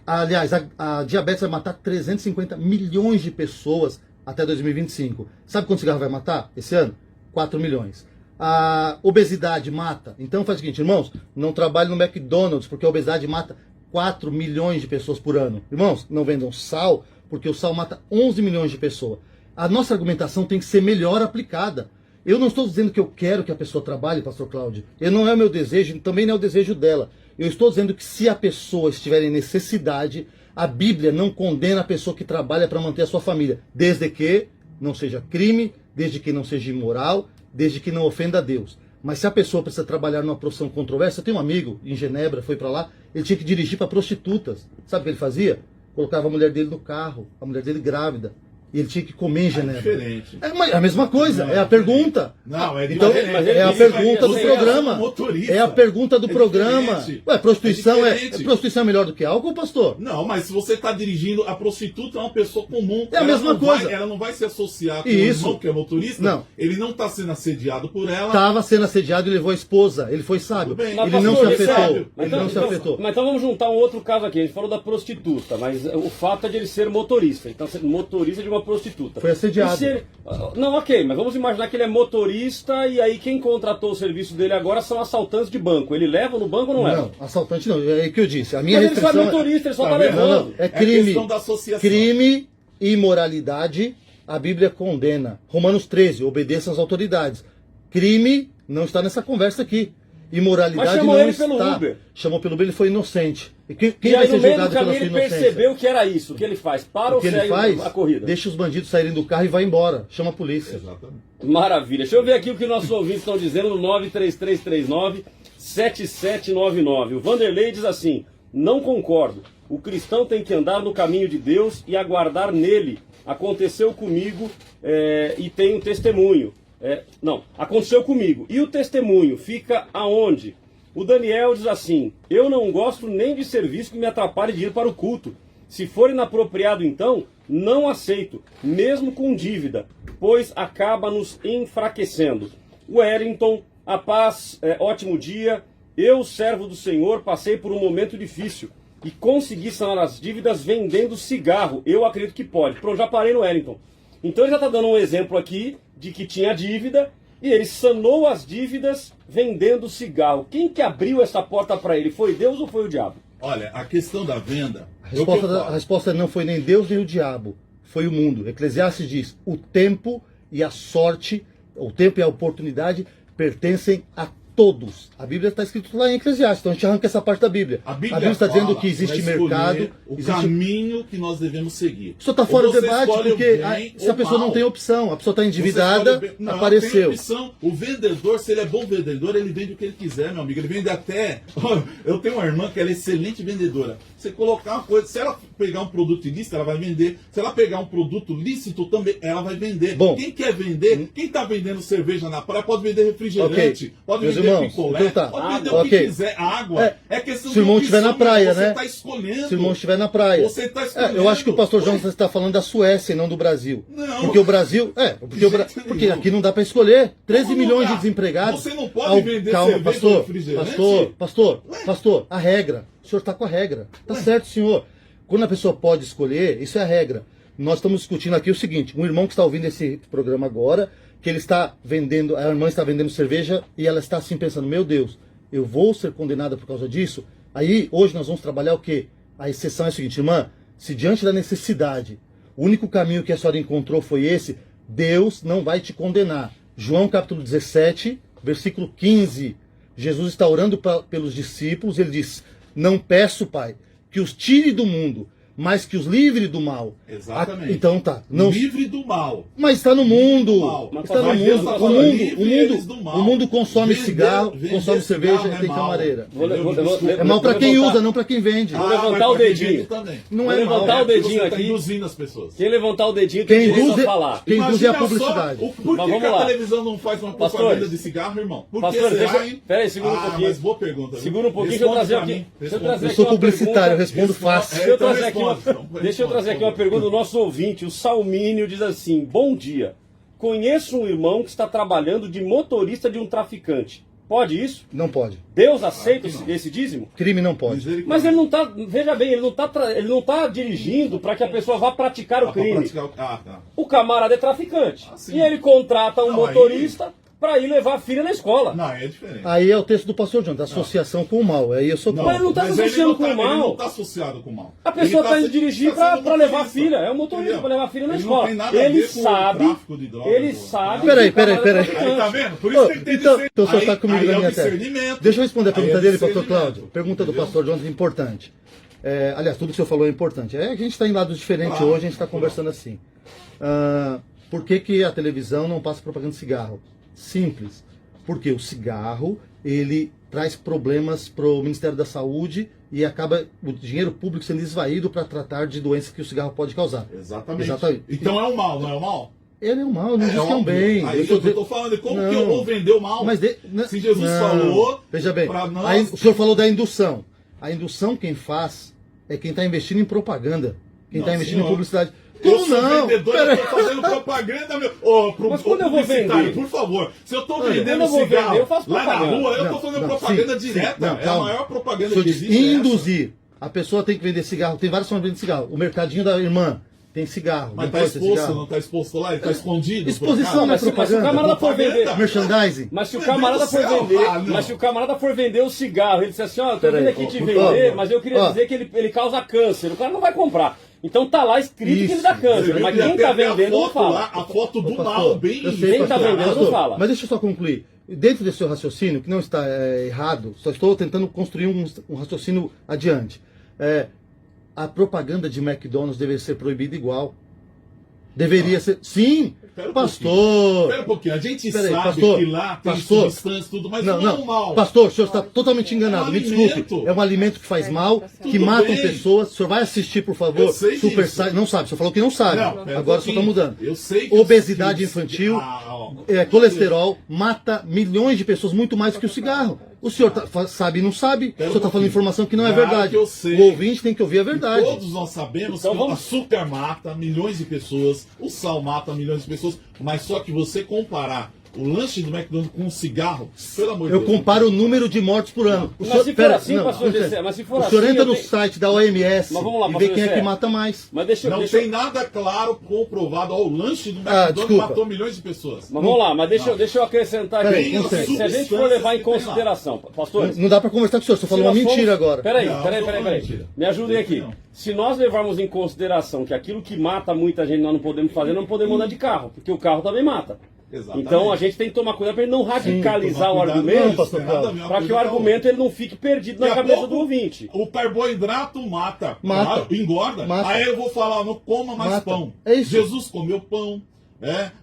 Aliás, a diabetes vai matar 350 milhões de pessoas até 2025. Sabe quanto cigarro vai matar esse ano? 4 milhões. A obesidade mata. Então faz o seguinte, irmãos, não trabalhe no McDonald's, porque a obesidade mata 4 milhões de pessoas por ano. Irmãos, não vendam sal, porque o sal mata 11 milhões de pessoas. A nossa argumentação tem que ser melhor aplicada. Eu não estou dizendo que eu quero que a pessoa trabalhe, pastor Cláudio. Não é o meu desejo, também não é o desejo dela. Eu estou dizendo que se a pessoa estiver em necessidade, a Bíblia não condena a pessoa que trabalha para manter a sua família, desde que não seja crime, desde que não seja imoral, desde que não ofenda a Deus. Mas se a pessoa precisa trabalhar numa profissão controversa, eu tenho um amigo em Genebra, foi para lá, ele tinha que dirigir para prostitutas. Sabe o que ele fazia? Colocava a mulher dele no carro, a mulher dele grávida. E ele tinha que comer em Genebra. É diferente. É a mesma coisa, é a pergunta. Não, é então, é a pergunta do programa. É a pergunta do programa. Ué, prostituição é melhor do que álcool, pastor? Não, mas se você está dirigindo, a prostituta é uma pessoa comum. É a mesma coisa. Ela não vai se associar com o Isso. irmão que é motorista. Não. Ele não está sendo assediado por ela. Estava sendo assediado e levou a esposa. Ele foi sábio. Bem, ele não se afetou. Ele não se afetou. Mas então vamos juntar um outro caso aqui. A gente falou da prostituta, mas o fato é de ele ser motorista. Então, ser motorista de uma prostituta. Foi assediado. Não, ok, mas vamos imaginar que ele é motorista e aí quem contratou o serviço dele agora são assaltantes de banco. Ele leva no banco ou não leva? Não, assaltante não. É o que eu disse. A minha mas ele só é restrição motorista, ele só tá vendo? levando. Não. É crime. questão da associação. Crime e imoralidade, a Bíblia condena. Romanos 13, obedeça às autoridades. Crime não está nessa conversa aqui. Imoralidade mas chamou não ele está. Pelo Uber. Chamou pelo Uber, ele foi inocente. E quem E vai aí ser no meio do julgado pela caminho sua ele inocência? percebeu que era isso. O que ele faz? Para O ou que ele segue faz? a corrida? Deixa os bandidos saírem do carro e vai embora. Chama a polícia. Exatamente. Maravilha. Deixa eu ver aqui o que nossos ouvintes estão dizendo no 93339-7799. O Vanderlei diz assim: não concordo. O cristão tem que andar no caminho de Deus e aguardar nele. Aconteceu comigo e tem um testemunho. Não, aconteceu comigo. E o testemunho fica aonde? O Daniel diz assim: eu não gosto nem de serviço que me atrapalhe de ir para o culto. Se for inapropriado, então, não aceito, mesmo com dívida, pois acaba nos enfraquecendo. Wellington, a paz, ótimo dia. Eu, servo do Senhor, passei por um momento difícil e consegui sanar as dívidas vendendo cigarro. Eu acredito que pode. Pronto, já parei no Wellington. Então ele já está dando um exemplo aqui de que tinha dívida e ele sanou as dívidas vendendo cigarro. Quem que abriu essa porta para ele? Foi Deus ou foi o diabo? Olha, a questão da venda... A resposta não foi nem Deus nem o diabo, foi o mundo. Eclesiastes diz: o tempo e a sorte, o tempo e a oportunidade pertencem a todos. A Bíblia está escrito lá em Eclesiastes, então a gente arranca essa parte da Bíblia. A Bíblia está dizendo que existe para mercado. o caminho que nós devemos seguir. Isso está fora do Ou você debate, escolhe porque o bem se a ou pessoa mal. não tem opção, a pessoa está endividada, Não, apareceu. tem opção. O vendedor, se ele é bom vendedor, ele vende o que ele quiser, meu amigo. Ele vende até... Eu tenho uma irmã que ela é excelente vendedora. Você colocar uma coisa, se ela pegar um produto ilícito, ela vai vender. Se ela pegar um produto lícito também, ela vai vender. Bom, quem quer vender, quem está vendendo cerveja na praia, pode vender refrigerante, pode Meus vender irmãos, picolé, então tá. pode vender o que quiser. Água. É questão se o irmão de opção, estiver na praia, você né? está escolhendo. Se o irmão estiver na praia. Você está escolhendo. Eu acho que o pastor Jonas está falando da Suécia e não do Brasil. Não. Porque o Brasil. Porque aqui não dá para escolher. 13 Como milhões não dá? de desempregados. Você não pode vender calma, cerveja pastor, ou refrigerante? pastor, a regra. O senhor está com a regra. Tá certo, senhor. Quando a pessoa pode escolher, isso é a regra. Nós estamos discutindo aqui o seguinte: um irmão que está ouvindo esse programa agora, que ele está vendendo, a irmã está vendendo cerveja e ela está assim pensando: meu Deus, eu vou ser condenada por causa disso? Aí, hoje nós vamos trabalhar o quê? A exceção é a seguinte: irmã, se diante da necessidade, o único caminho que a senhora encontrou foi esse, Deus não vai te condenar. João capítulo 17, versículo 15. Jesus está orando pelos discípulos, ele diz: não peço, Pai, que os tire do mundo, mas que os livre do mal. Exatamente. Então tá. Não... Livre do mal. Mas está no mundo. Está no Mas mundo. Deus tá falando, livre eles do mal. O mundo consome cigarro, consome cerveja e tem camareira. É mal para quem usa, não para quem vende. Vou levantar o dedinho. Não Vou é mal. levantar o dedinho Você aqui. tá induzindo as pessoas. Quem levantar o dedinho tem direito a falar. Quem induz é a Imagina publicidade. só, por Mas que, vamos a lá. televisão não faz uma propaganda de cigarro, irmão? Por que Pastor, será, hein? pera aí, segura um pouquinho. Mas boa pergunta. Viu? Segura um pouquinho, deixa eu trazer Responde pra aqui. mim. Deixa eu Responde. trazer Eu aqui sou uma publicitário, eu pergunta. respondo fácil. Deixa eu Então trazer aqui uma, responde, então. deixa eu trazer aqui uma pergunta do nosso ouvinte. O Salmínio diz assim: bom dia. Conheço um irmão que está trabalhando de motorista de um traficante. Pode isso? Não pode. Deus aceita esse dízimo? Crime não pode. Mas ele não está, veja bem, ele não tá dirigindo para que a pessoa vá praticar o crime. O camarada é traficante. sim. E ele contrata um Não, motorista para ir levar a filha na escola. Não, é diferente. Aí é o texto do pastor John, da associação com o mal. Aí eu sou Mas ele não está se associando com o mal. Ele não está associado com o mal. A pessoa está indo dirigir para sendo levar a motorista. filha. É um motorista Entendeu? para levar a filha na Ele escola. não tem nada a Ele ver com o sabe. tráfico de drogas, Ele ou- sabe. Peraí, que o camarada peraí. é Aí traficante. tá vendo? Por isso tem que ter Então o senhor aí- está comigo aí na é o minha tela. discernimento. Deixa eu responder a Aí pergunta é dele, pastor discernimento. Cláudio. Pergunta do Entendeu? pastor Jonas é importante. Aliás, tudo que o senhor falou é importante. A gente está em lados diferentes Claro. hoje, a gente está conversando assim. Por que a televisão não passa propaganda de cigarro? Simples. Porque o cigarro, ele traz problemas para o Ministério da Saúde e acaba o dinheiro público sendo esvaído para tratar de doenças que o cigarro pode causar. Exatamente. Então é o mal, não é o mal? Ele é um mal, não diz que é um óbvio. bem. Aí eu tô falando, como que eu vou vender o mal? Mas Se Jesus não. falou, Veja bem, pra nós- aí o senhor falou da indução. A indução quem faz é quem está investindo em propaganda. Quem está Não, investindo senhor. em publicidade. Eu Como sou não? vendedor, Pera eu aí. tô fazendo propaganda, meu. Ô, Mas quando eu vou publicitário, vender? por favor. Se eu tô Olha, vendendo quando eu vou cigarro vender, eu faço lá na propaganda. rua, eu Não, tô fazendo não, propaganda sim, direta. sim. Não, é calma. a maior propaganda O senhor que diz existe. é essa. induzir. A pessoa tem que vender cigarro. Tem várias formas de vender cigarro. O mercadinho da irmã tem cigarro. Mas não tá pode ter exposto, cigarro. não tá exposto lá? Ele tá escondido? Exposição, por né? acaso? Mas se o camarada for vender. Merchandising. Mas se o Meu camarada Deus for do céu, vender, ah, não. mas se o camarada for vender o cigarro, ele disse assim, ó, eu tô Peraí, vindo aqui te por vender, favor. mas eu queria Ó. dizer que ele causa câncer. O cara não vai comprar. Então tá lá escrito que ele Isso. dá câncer, mas quem tá vendendo não fala. A foto do Ô, pastor, mal, bem... eu sei, Quem tá pastor, vendendo não pastor, fala. Mas deixa eu só concluir. Dentro desse seu raciocínio, que não está errado, só estou tentando construir um raciocínio adiante. A propaganda de McDonald's deveria ser proibida igual. Deveria ser. Sim, Espera um pastor. Espera um pouquinho, a gente Peraí, sabe pastor, que lá tem pastor. substância e tudo, mas Não, não é não. um mal. Pastor, o senhor está totalmente enganado. É um Me desculpe. alimento. É um alimento que faz mal, que Tudo matam bem. pessoas. O senhor vai assistir, por favor, Eu sei Super disso. Size. Não sabe, o senhor falou que não sabe. Não, pera um Agora o senhor está pouquinho. mudando. Eu sei que Obesidade os- infantil, ó. colesterol, mata milhões de pessoas, muito mais que o cigarro. O senhor sabe e não sabe, o senhor está falando informação que não é Claro verdade. que eu sei. O ouvinte tem que ouvir a verdade. Todos nós sabemos Então que vamos- o açúcar mata milhões de pessoas, o sal mata milhões de pessoas, mas só que você comparar o lanche do McDonald's com um cigarro, pelo amor de Eu Deus. comparo o número de mortes por ano. O Mas senhor, se for pera, assim, não, pastor não sei. Gessé, mas se for o senhor assim, entra eu no tenho- site da OMS Mas vamos lá, e vê pastor quem é Gessé. que mata mais. Mas deixa Não deixa- tem nada claro comprovado. Ó, o lanche do McDonald's desculpa. matou milhões de pessoas. Mas vamos lá, mas deixa eu acrescentar aqui. Peraí, não sei. Se a gente for levar em consideração, pastores, Não dá para conversar com o senhor, o senhor falou uma mentira agora. Peraí, Não, peraí. não tô falando mentira. Me ajudem aqui. Não. Se nós levarmos em consideração que aquilo que mata muita gente nós não podemos fazer, não podemos andar de carro, porque o carro também mata. Exatamente. Então a gente tem que tomar cuidado para ele não radicalizar Tomar o cuidado, argumento, não, pastor Cláudio. para que o argumento ele não fique perdido na Daqui a cabeça pouco, do ouvinte. O carboidrato mata. Mata. Tá? Engorda. Mata. Aí eu vou falar, não coma mais Mata. pão. É isso. Jesus comeu pão.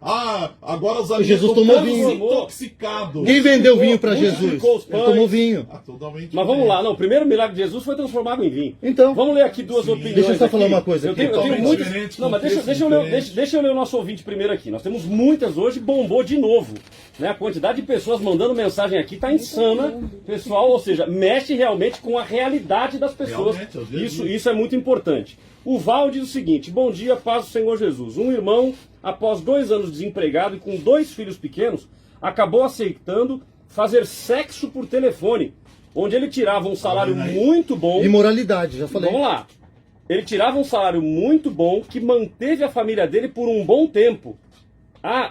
Agora os alimentos Jesus estão tomou todos vinho. intoxicados. Quem vendeu vinho para multiplicou Jesus? os Ele pães. tomou vinho. Totalmente Mas vamos diferente. lá, não. O primeiro milagre de Jesus foi transformar água em vinho. Então, Vamos ler aqui duas Sim. opiniões. Deixa eu só aqui. falar uma coisa Eu aqui. tenho Totalmente muitas. diferente, Não, mas contexto deixa eu ler o nosso ouvinte primeiro aqui. Nós temos muitas hoje, bombou de novo. Né? A quantidade de pessoas mandando mensagem aqui está insana, pessoal. Ou seja, mexe realmente com a realidade das pessoas. Realmente, é o dia a dia. Isso é muito importante. O Val diz o seguinte: bom dia, paz do Senhor Jesus. Um irmão, após 2 anos desempregado e com 2 filhos pequenos, acabou aceitando fazer sexo por telefone, onde ele tirava um salário vendo aí? muito bom. imoralidade, já falei. Vamos lá. Ele tirava um salário muito bom que manteve a família dele por um bom tempo.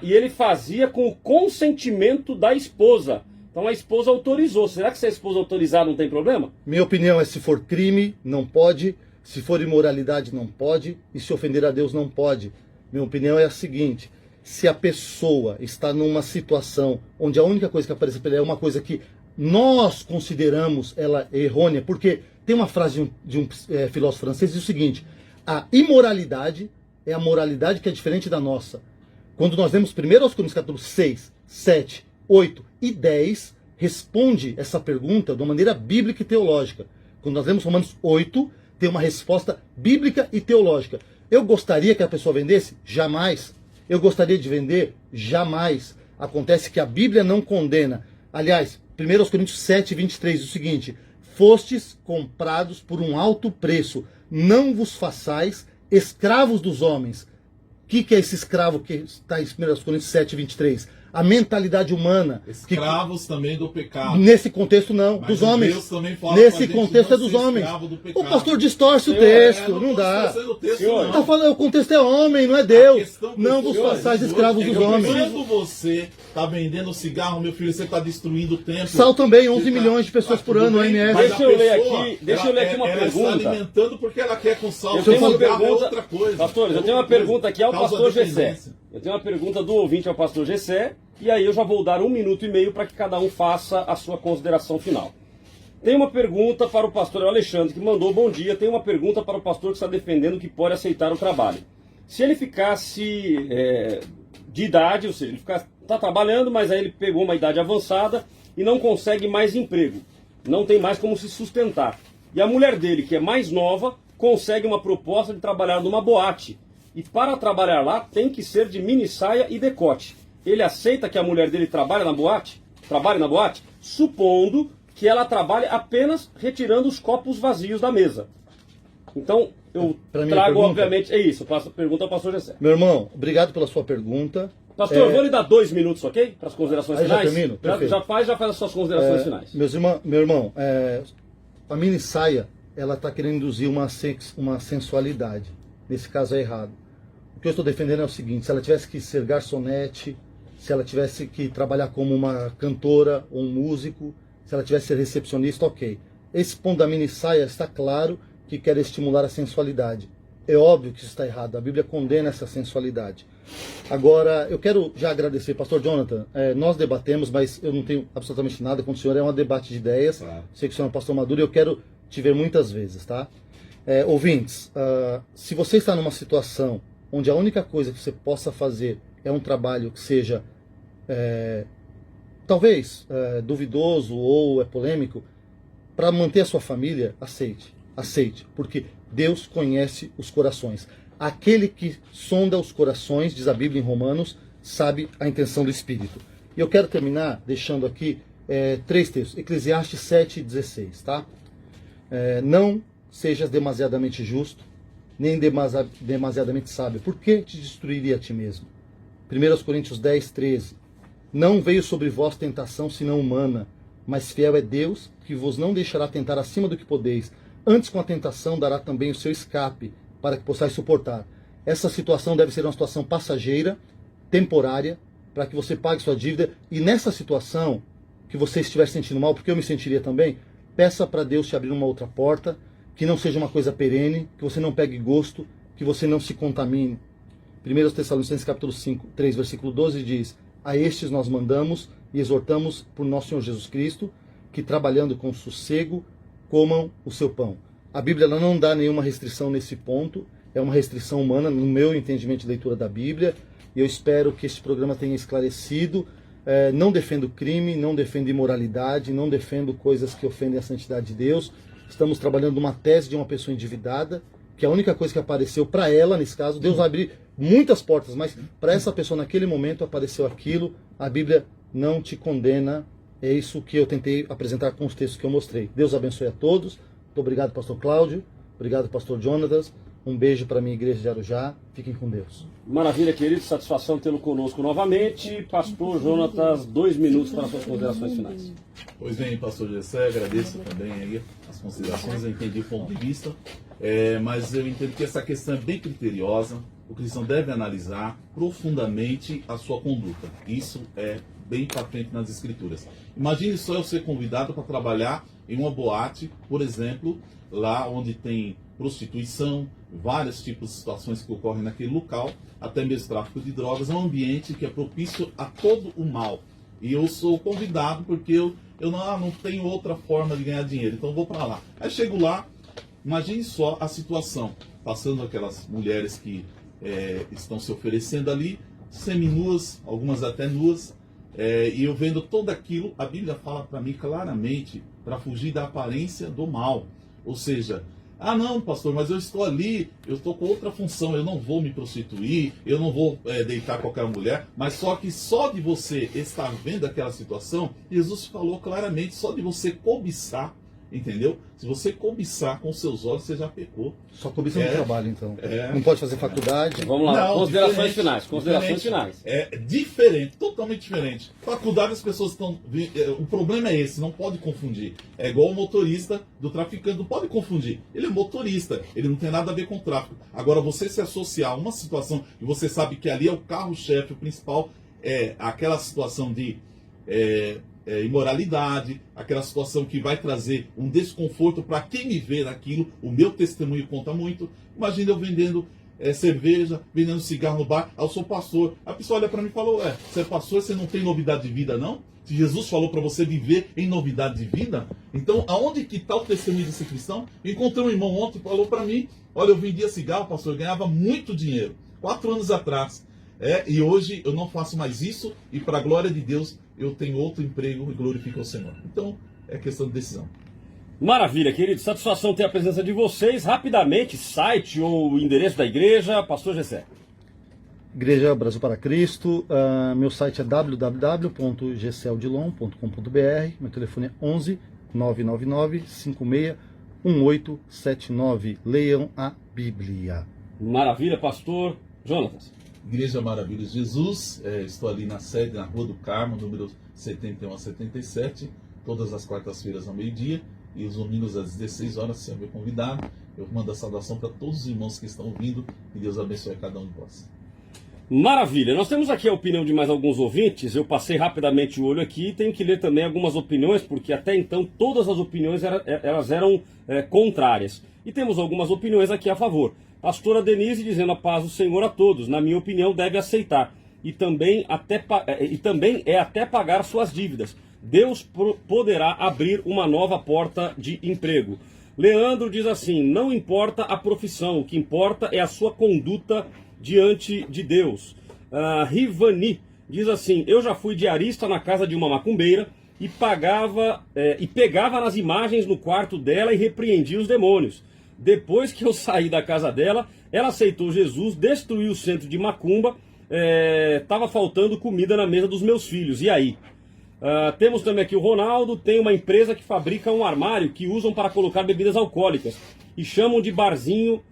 E ele fazia com o consentimento da esposa. Então a esposa autorizou. Será que se a esposa autorizar não tem problema? Minha opinião é: se for crime, não pode. Se for imoralidade, não pode. E se ofender a Deus, não pode. Minha opinião é a seguinte: se a pessoa está numa situação onde a única coisa que aparece para ele é uma coisa que nós consideramos ela errônea, porque tem uma frase de um filósofo francês que diz o seguinte: a imoralidade é a moralidade que é diferente da nossa. Quando nós lemos 1 Coríntios capítulo 6, 7, 8 e 10, responde essa pergunta de uma maneira bíblica e teológica. Quando nós lemos Romanos 8, tem uma resposta bíblica e teológica. Eu gostaria que a pessoa vendesse? Jamais. Eu gostaria de vender? Jamais. Acontece que a Bíblia não condena. Aliás, 1 Coríntios 7, 23 diz o seguinte: fostes comprados por um alto preço, não vos façais escravos dos homens. O que é esse escravo que está em 1 Coríntios 7, 23? a mentalidade humana. Escravos também do pecado. Nesse contexto não, Mas dos homens. Deus também fala Nesse pra gente contexto não é dos ser homens. escravo do O pecado. pastor distorce o Senhor, texto, Eu não dá. distorcendo o texto, Senhor, não. Tá falando, o contexto é homem, não é A Deus. questão que Não eu vos estou façais dizendo escravos é dos que homens. Quando você está vendendo cigarro, meu filho, você está destruindo o templo. Sal também, 11 Você tá- milhões de pessoas por tudo ano, bem, OMS. mas Deixa a eu ler pessoa, aqui- deixa eu ler aqui uma ela pergunta. está alimentando porque ela quer com sal. Eu tenho uma Cigarro é pergunta, outra coisa. pastores, eu É tenho uma outra pergunta coisa. aqui ao Causa pastor Gessé. dependência. Eu tenho uma pergunta do ouvinte ao pastor Gessé, e aí eu já vou dar 1 minuto e meio para que cada um faça a sua consideração final. Tem uma pergunta para o pastor Alexandre, que mandou bom dia. Tem uma pergunta para o pastor que está defendendo que pode aceitar o trabalho. Se ele ficasse de idade, ou seja, ele está trabalhando, mas aí ele pegou uma idade avançada e não consegue mais emprego. Não tem mais como se sustentar. E a mulher dele, que é mais nova, consegue uma proposta de trabalhar numa boate. E para trabalhar lá tem que ser de mini saia e decote. Ele aceita que a mulher dele trabalhe na boate, supondo que ela trabalhe apenas retirando os copos vazios da mesa. Então, eu Pra mim, trago, pergunta? obviamente, é isso, eu faço a pergunta ao pastor Gessé. Meu irmão, obrigado pela sua pergunta. Pastor, eu vou lhe dar 2 minutos, ok? Para as considerações Aí já finais. termino? Perfeito. Já faz as suas considerações finais. Meu irmão, a mini saia, ela está querendo induzir uma sensualidade. Nesse caso é errado. O que eu estou defendendo é o seguinte: se ela tivesse que ser garçonete, se ela tivesse que trabalhar como uma cantora ou um músico, se ela tivesse que ser recepcionista, ok. Esse ponto da mini saia está claro que quer estimular a sensualidade. É óbvio que isso está errado. A Bíblia condena essa sensualidade. Agora, eu quero já agradecer, pastor Jonathan. Nós debatemos, mas eu não tenho absolutamente nada com o senhor. É um debate de ideias. Claro. Sei que o senhor é um pastor maduro e eu quero te ver muitas vezes, tá? Ouvintes, se você está numa situação onde a única coisa que você possa fazer é um trabalho que seja, talvez, duvidoso ou polêmico, para manter a sua família, aceite. Aceite, porque Deus conhece os corações. Aquele que sonda os corações, diz a Bíblia em Romanos, sabe a intenção do Espírito. E eu quero terminar deixando aqui 3 textos. Eclesiastes 7:16, tá? Não sejas demasiadamente justo, nem demasiadamente sábio. Por que te destruiria a ti mesmo? 1 Coríntios 10:13. Não veio sobre vós tentação senão humana, mas fiel é Deus, que vos não deixará tentar acima do que podeis. Antes, com a tentação, dará também o seu escape, para que possais suportar. Essa situação deve ser uma situação passageira, temporária, para que você pague sua dívida. E nessa situação, que você estiver sentindo mal, porque eu me sentiria também, peça para Deus te abrir uma outra porta, que não seja uma coisa perene, que você não pegue gosto, que você não se contamine. 1 Tessalonicenses capítulo 5, 3, versículo 12 diz: a estes nós mandamos e exortamos por nosso Senhor Jesus Cristo, que trabalhando com sossego, comam o seu pão. A Bíblia ela não dá nenhuma restrição nesse ponto, é uma restrição humana, no meu entendimento de leitura da Bíblia, e eu espero que este programa tenha esclarecido. Não defendo crime, não defendo imoralidade, não defendo coisas que ofendem a santidade de Deus. Estamos trabalhando uma tese de uma pessoa endividada, que a única coisa que apareceu para ela, nesse caso, Deus vai abrir muitas portas, mas para essa pessoa naquele momento apareceu aquilo. A Bíblia não te condena. É isso que eu tentei apresentar com os textos que eu mostrei. Deus abençoe a todos. Muito obrigado, pastor Cláudio. Obrigado, pastor Jonatas. Um beijo para a minha igreja de Arujá. Fiquem com Deus. Maravilha, querido. Satisfação tê-lo conosco novamente. Pastor Jonatas, 2 minutos para suas considerações finais. Pois bem, pastor Gessé, agradeço também aí as considerações, eu entendi o ponto de vista, mas eu entendo que essa questão é bem criteriosa, o cristão deve analisar profundamente a sua conduta. Isso é bem patente nas escrituras. Imagine só eu ser convidado para trabalhar em uma boate, por exemplo, lá onde tem prostituição, vários tipos de situações que ocorrem naquele local, até mesmo tráfico de drogas. É um ambiente que é propício a todo o mal. E eu sou convidado porque eu não tenho outra forma de ganhar dinheiro, então eu vou para lá. Aí chego lá, imagine só a situação, passando aquelas mulheres que estão se oferecendo ali, seminuas, algumas até nuas, e eu vendo tudo aquilo. A Bíblia fala para mim claramente para fugir da aparência do mal. Ou seja, não, pastor, mas eu estou ali, eu estou com outra função, eu não vou me prostituir, eu não vou deitar com aquela mulher, mas só que só de você estar vendo aquela situação, Jesus falou claramente, só de você cobiçar, entendeu? Se você cobiçar com seus olhos, você já pecou. Só cobiça no trabalho, então. É. Não pode fazer faculdade. Vamos lá, Não, considerações diferente, finais. Considerações diferente. finais. É diferente, totalmente diferente. Faculdade, as pessoas estão. O problema é esse, não pode confundir. É igual o motorista do traficante, não pode confundir. Ele é motorista, ele não tem nada a ver com o tráfico. Agora, você se associar a uma situação e você sabe que ali é o carro-chefe, o principal, é aquela situação de imoralidade, aquela situação que vai trazer um desconforto para quem me vê naquilo, o meu testemunho conta muito. Imagina eu vendendo cerveja, vendendo cigarro no bar, eu sou pastor. A pessoa olha para mim e falou, você é pastor, você não tem novidade de vida não? Se Jesus falou para você viver em novidade de vida, então aonde que está o testemunho desse cristão? Eu encontrei um irmão ontem, falou para mim, olha, eu vendia cigarro, pastor, eu ganhava muito dinheiro, 4 anos atrás. E hoje eu não faço mais isso, e para a glória de Deus eu tenho outro emprego e glorifico o Senhor. Então é questão de decisão. Maravilha, querido. Satisfação ter a presença de vocês. Rapidamente, site ou endereço da igreja, Pastor Gessé. Igreja Brasil para Cristo. Meu site é www.gceldilon.com.br. Meu telefone é 11 999 56 1879. Leiam a Bíblia. Maravilha, Pastor Jonatas. Igreja Maravilhas de Jesus, estou ali na sede, na Rua do Carmo, número 71 a 77, todas as quartas-feiras ao meio-dia e os domingos às 16 horas, se é meu convidado. Eu mando a saudação para todos os irmãos que estão ouvindo, que Deus abençoe cada um de vós. Maravilha, nós temos aqui a opinião de mais alguns ouvintes, eu passei rapidamente o olho aqui e tenho que ler também algumas opiniões, porque até então todas as opiniões elas eram contrárias. E temos algumas opiniões aqui a favor. Pastora Denise dizendo a paz do Senhor a todos, na minha opinião deve aceitar, e também é até pagar suas dívidas. Deus poderá abrir uma nova porta de emprego. Leandro diz assim, não importa a profissão, o que importa é a sua conduta diante de Deus. Rivani diz assim, eu já fui diarista na casa de uma macumbeira e pegava nas imagens no quarto dela e repreendia os demônios. Depois que eu saí da casa dela, ela aceitou Jesus, destruiu o centro de macumba, estava faltando comida na mesa dos meus filhos, e aí? Temos também aqui o Ronaldo, tem uma empresa que fabrica um armário que usam para colocar bebidas alcoólicas e chamam de barzinho,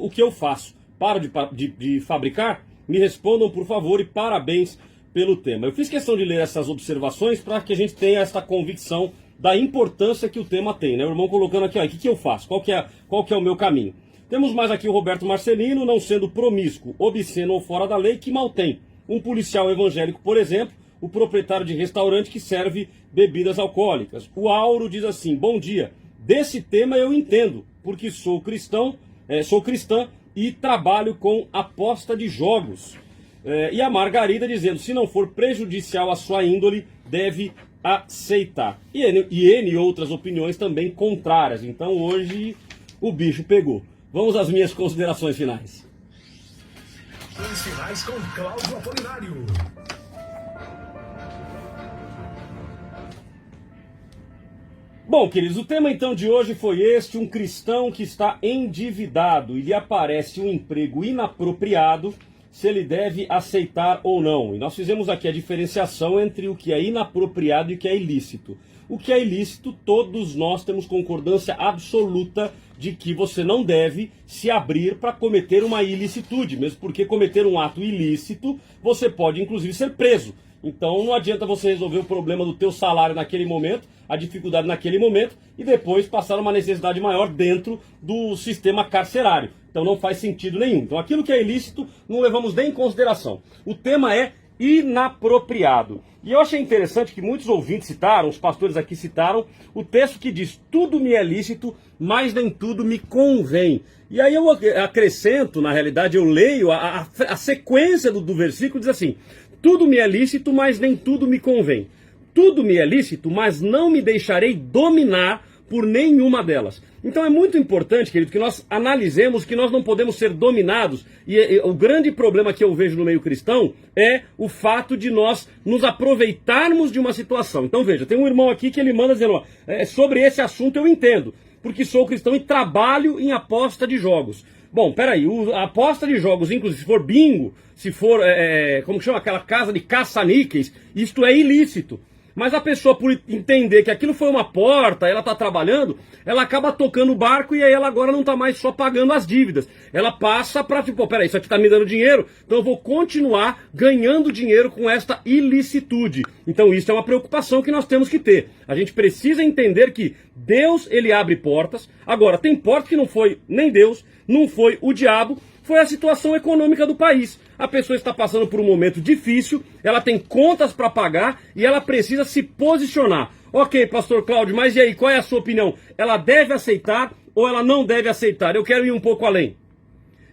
o que eu faço? Paro de fabricar? Me respondam por favor e parabéns pelo tema. Eu fiz questão de ler essas observações para que a gente tenha essa convicção da importância que o tema tem, né? O irmão colocando aqui, ó, o que eu faço? Qual que é o meu caminho? Temos mais aqui o Roberto Marcelino, não sendo promíscuo, obsceno ou fora da lei, que mal tem. Um policial evangélico, por exemplo, o proprietário de restaurante que serve bebidas alcoólicas. O Auro diz assim, bom dia, desse tema eu entendo, porque sou cristã e trabalho com aposta de jogos. E a Margarida dizendo, se não for prejudicial à sua índole, deve aceitar. E N outras opiniões também contrárias. Então hoje o bicho pegou. Vamos às minhas considerações finais. Os finais com Cláudio Apolinário. Bom, queridos, o tema então de hoje foi este, um cristão que está endividado e lhe aparece um emprego inapropriado, se ele deve aceitar ou não. E nós fizemos aqui a diferenciação entre o que é inapropriado e o que é ilícito. O que é ilícito, todos nós temos concordância absoluta de que você não deve se abrir para cometer uma ilicitude, mesmo porque cometer um ato ilícito, você pode inclusive ser preso. Então não adianta você resolver o problema do teu salário naquele momento, a dificuldade naquele momento, e depois passar uma necessidade maior dentro do sistema carcerário. Então não faz sentido nenhum. Então aquilo que é ilícito não levamos nem em consideração. O tema é inapropriado. E eu achei interessante que muitos ouvintes citaram, os pastores aqui citaram, o texto que diz, tudo me é lícito, mas nem tudo me convém. E aí eu acrescento, na realidade eu leio, a sequência do versículo diz assim, tudo me é lícito, mas nem tudo me convém. Tudo me é lícito, mas não me deixarei dominar por nenhuma delas. Então é muito importante, querido, que nós analisemos que nós não podemos ser dominados. E o grande problema que eu vejo no meio cristão é o fato de nós nos aproveitarmos de uma situação. Então veja, tem um irmão aqui que ele manda dizendo, ó, sobre esse assunto eu entendo, porque sou cristão e trabalho em aposta de jogos. Bom, peraí, a aposta de jogos, inclusive se for bingo, se for, como que chama, aquela casa de caça-níqueis, isto é ilícito. Mas a pessoa, por entender que aquilo foi uma porta, ela está trabalhando, ela acaba tocando o barco e aí ela agora não está mais só pagando as dívidas. Ela passa para, tipo, peraí, isso aqui está me dando dinheiro, então eu vou continuar ganhando dinheiro com esta ilicitude. Então isso é uma preocupação que nós temos que ter. A gente precisa entender que Deus, ele abre portas. Agora, tem portas que não foi nem Deus, não foi o diabo, foi a situação econômica do país. A pessoa está passando por um momento difícil, ela tem contas para pagar e ela precisa se posicionar. Ok, pastor Cláudio, mas e aí, qual é a sua opinião? Ela deve aceitar ou ela não deve aceitar? Eu quero ir um pouco além.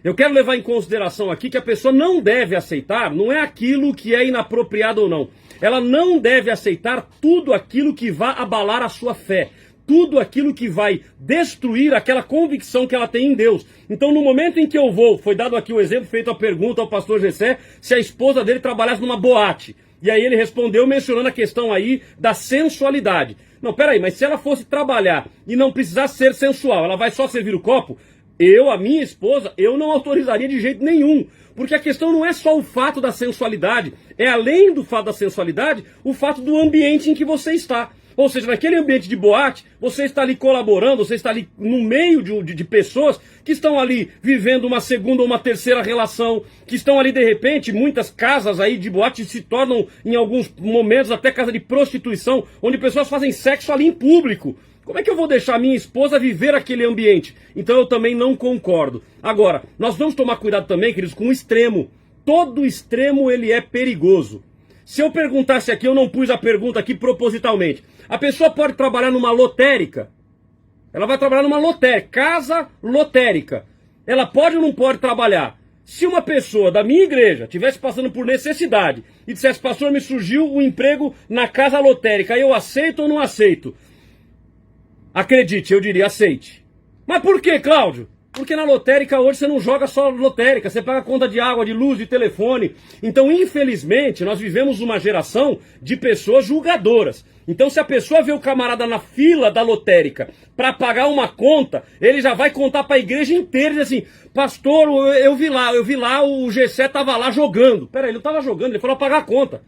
Eu quero levar em consideração aqui que a pessoa não deve aceitar, não é aquilo que é inapropriado ou não. Ela não deve aceitar tudo aquilo que vá abalar a sua fé. Tudo aquilo que vai destruir aquela convicção que ela tem em Deus. Então, no momento em que eu vou, foi dado aqui o exemplo, feito a pergunta ao pastor Gessé, se a esposa dele trabalhasse numa boate. E aí ele respondeu mencionando a questão aí da sensualidade. Não, peraí, mas se ela fosse trabalhar e não precisasse ser sensual, ela vai só servir o copo? A minha esposa, eu não autorizaria de jeito nenhum. Porque a questão não é só o fato da sensualidade, é além do fato da sensualidade, o fato do ambiente em que você está. Ou seja, naquele ambiente de boate, você está ali colaborando, você está ali no meio de pessoas que estão ali vivendo uma segunda ou uma terceira relação, que estão ali de repente, muitas casas aí de boate se tornam em alguns momentos até casa de prostituição, onde pessoas fazem sexo ali em público. Como é que eu vou deixar minha esposa viver aquele ambiente? Então eu também não concordo. Agora, nós vamos tomar cuidado também, queridos, com o extremo. Todo extremo ele é perigoso. Se eu perguntasse aqui, eu não pus a pergunta aqui propositalmente. A pessoa pode trabalhar numa lotérica? Ela vai trabalhar numa lotérica, casa lotérica. Ela pode ou não pode trabalhar? Se uma pessoa da minha igreja estivesse passando por necessidade e dissesse, pastor, me surgiu um emprego na casa lotérica, eu aceito ou não aceito? Acredite, eu diria aceite. Mas por que, Cláudio? Porque na lotérica hoje você não joga só lotérica, você paga conta de água, de luz, de telefone. Então, infelizmente, nós vivemos uma geração de pessoas julgadoras. Então, se a pessoa vê o camarada na fila da lotérica para pagar uma conta, ele já vai contar para a igreja inteira e diz assim, pastor, eu vi lá, o Gessé estava lá jogando. Peraí, ele não estava jogando, ele foi lá pagar a conta.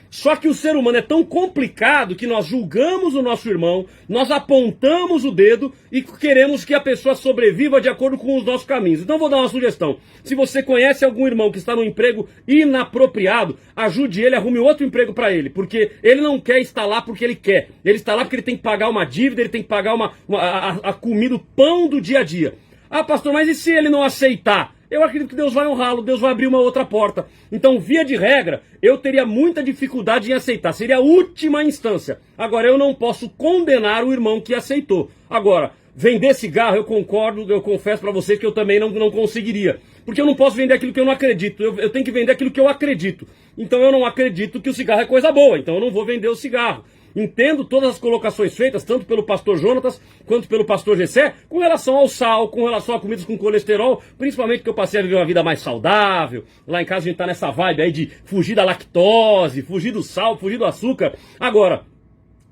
Só que o ser humano é tão complicado que nós julgamos o nosso irmão, nós apontamos o dedo e queremos que a pessoa sobreviva de acordo com os nossos caminhos. Então vou dar uma sugestão. Se você conhece algum irmão que está num emprego inapropriado, ajude ele, arrume outro emprego para ele. Porque ele não quer estar lá porque ele quer. Ele está lá porque ele tem que pagar uma dívida, ele tem que pagar a comida, o pão do dia a dia. Ah, pastor, mas e se ele não aceitar? Eu acredito que Deus vai honrá-lo, Deus vai abrir uma outra porta. Então, via de regra, eu teria muita dificuldade em aceitar. Seria a última instância. Agora, eu não posso condenar o irmão que aceitou. Agora, vender cigarro, eu concordo, eu confesso para vocês que eu também não conseguiria. Porque eu não posso vender aquilo que eu não acredito. Eu tenho que vender aquilo que eu acredito. Então, eu não acredito que o cigarro é coisa boa. Então, eu não vou vender o cigarro. Entendo todas as colocações feitas, tanto pelo pastor Jonatas, quanto pelo pastor Gessé, com relação ao sal, com relação a comidas com colesterol, principalmente que eu passei a viver uma vida mais saudável. Lá em casa a gente tá nessa vibe aí de fugir da lactose, fugir do sal, fugir do açúcar. Agora,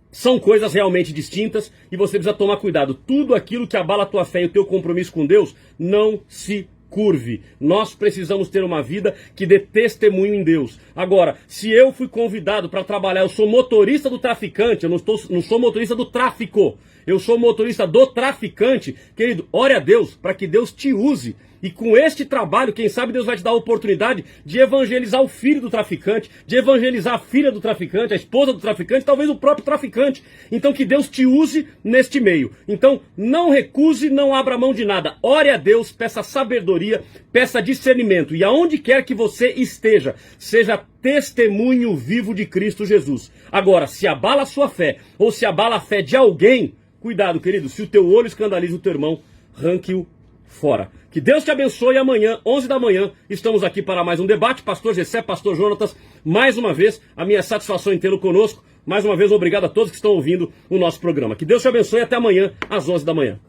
são coisas realmente distintas e você precisa tomar cuidado. Tudo aquilo que abala a tua fé e o teu compromisso com Deus, não se curve. Nós precisamos ter uma vida que dê testemunho em Deus. Agora, se eu fui convidado para trabalhar, eu sou motorista do traficante, eu não sou motorista do tráfico, eu sou motorista do traficante, querido, ore a Deus para que Deus te use. E com este trabalho, quem sabe Deus vai te dar a oportunidade de evangelizar o filho do traficante, de evangelizar a filha do traficante, a esposa do traficante, talvez o próprio traficante. Então que Deus te use neste meio. Então não recuse, não abra mão de nada. Ore a Deus, peça sabedoria, peça discernimento. E aonde quer que você esteja, seja testemunho vivo de Cristo Jesus. Agora, se abala a sua fé, ou se abala a fé de alguém, cuidado, querido, se o teu olho escandaliza o teu irmão, arranque-o fora. Que Deus te abençoe. Amanhã, 11 da manhã, estamos aqui para mais um debate. Pastor Gessé, pastor Jonatas, mais uma vez, a minha satisfação em tê-lo conosco. Mais uma vez, obrigado a todos que estão ouvindo o nosso programa. Que Deus te abençoe. Até amanhã, às 11 da manhã.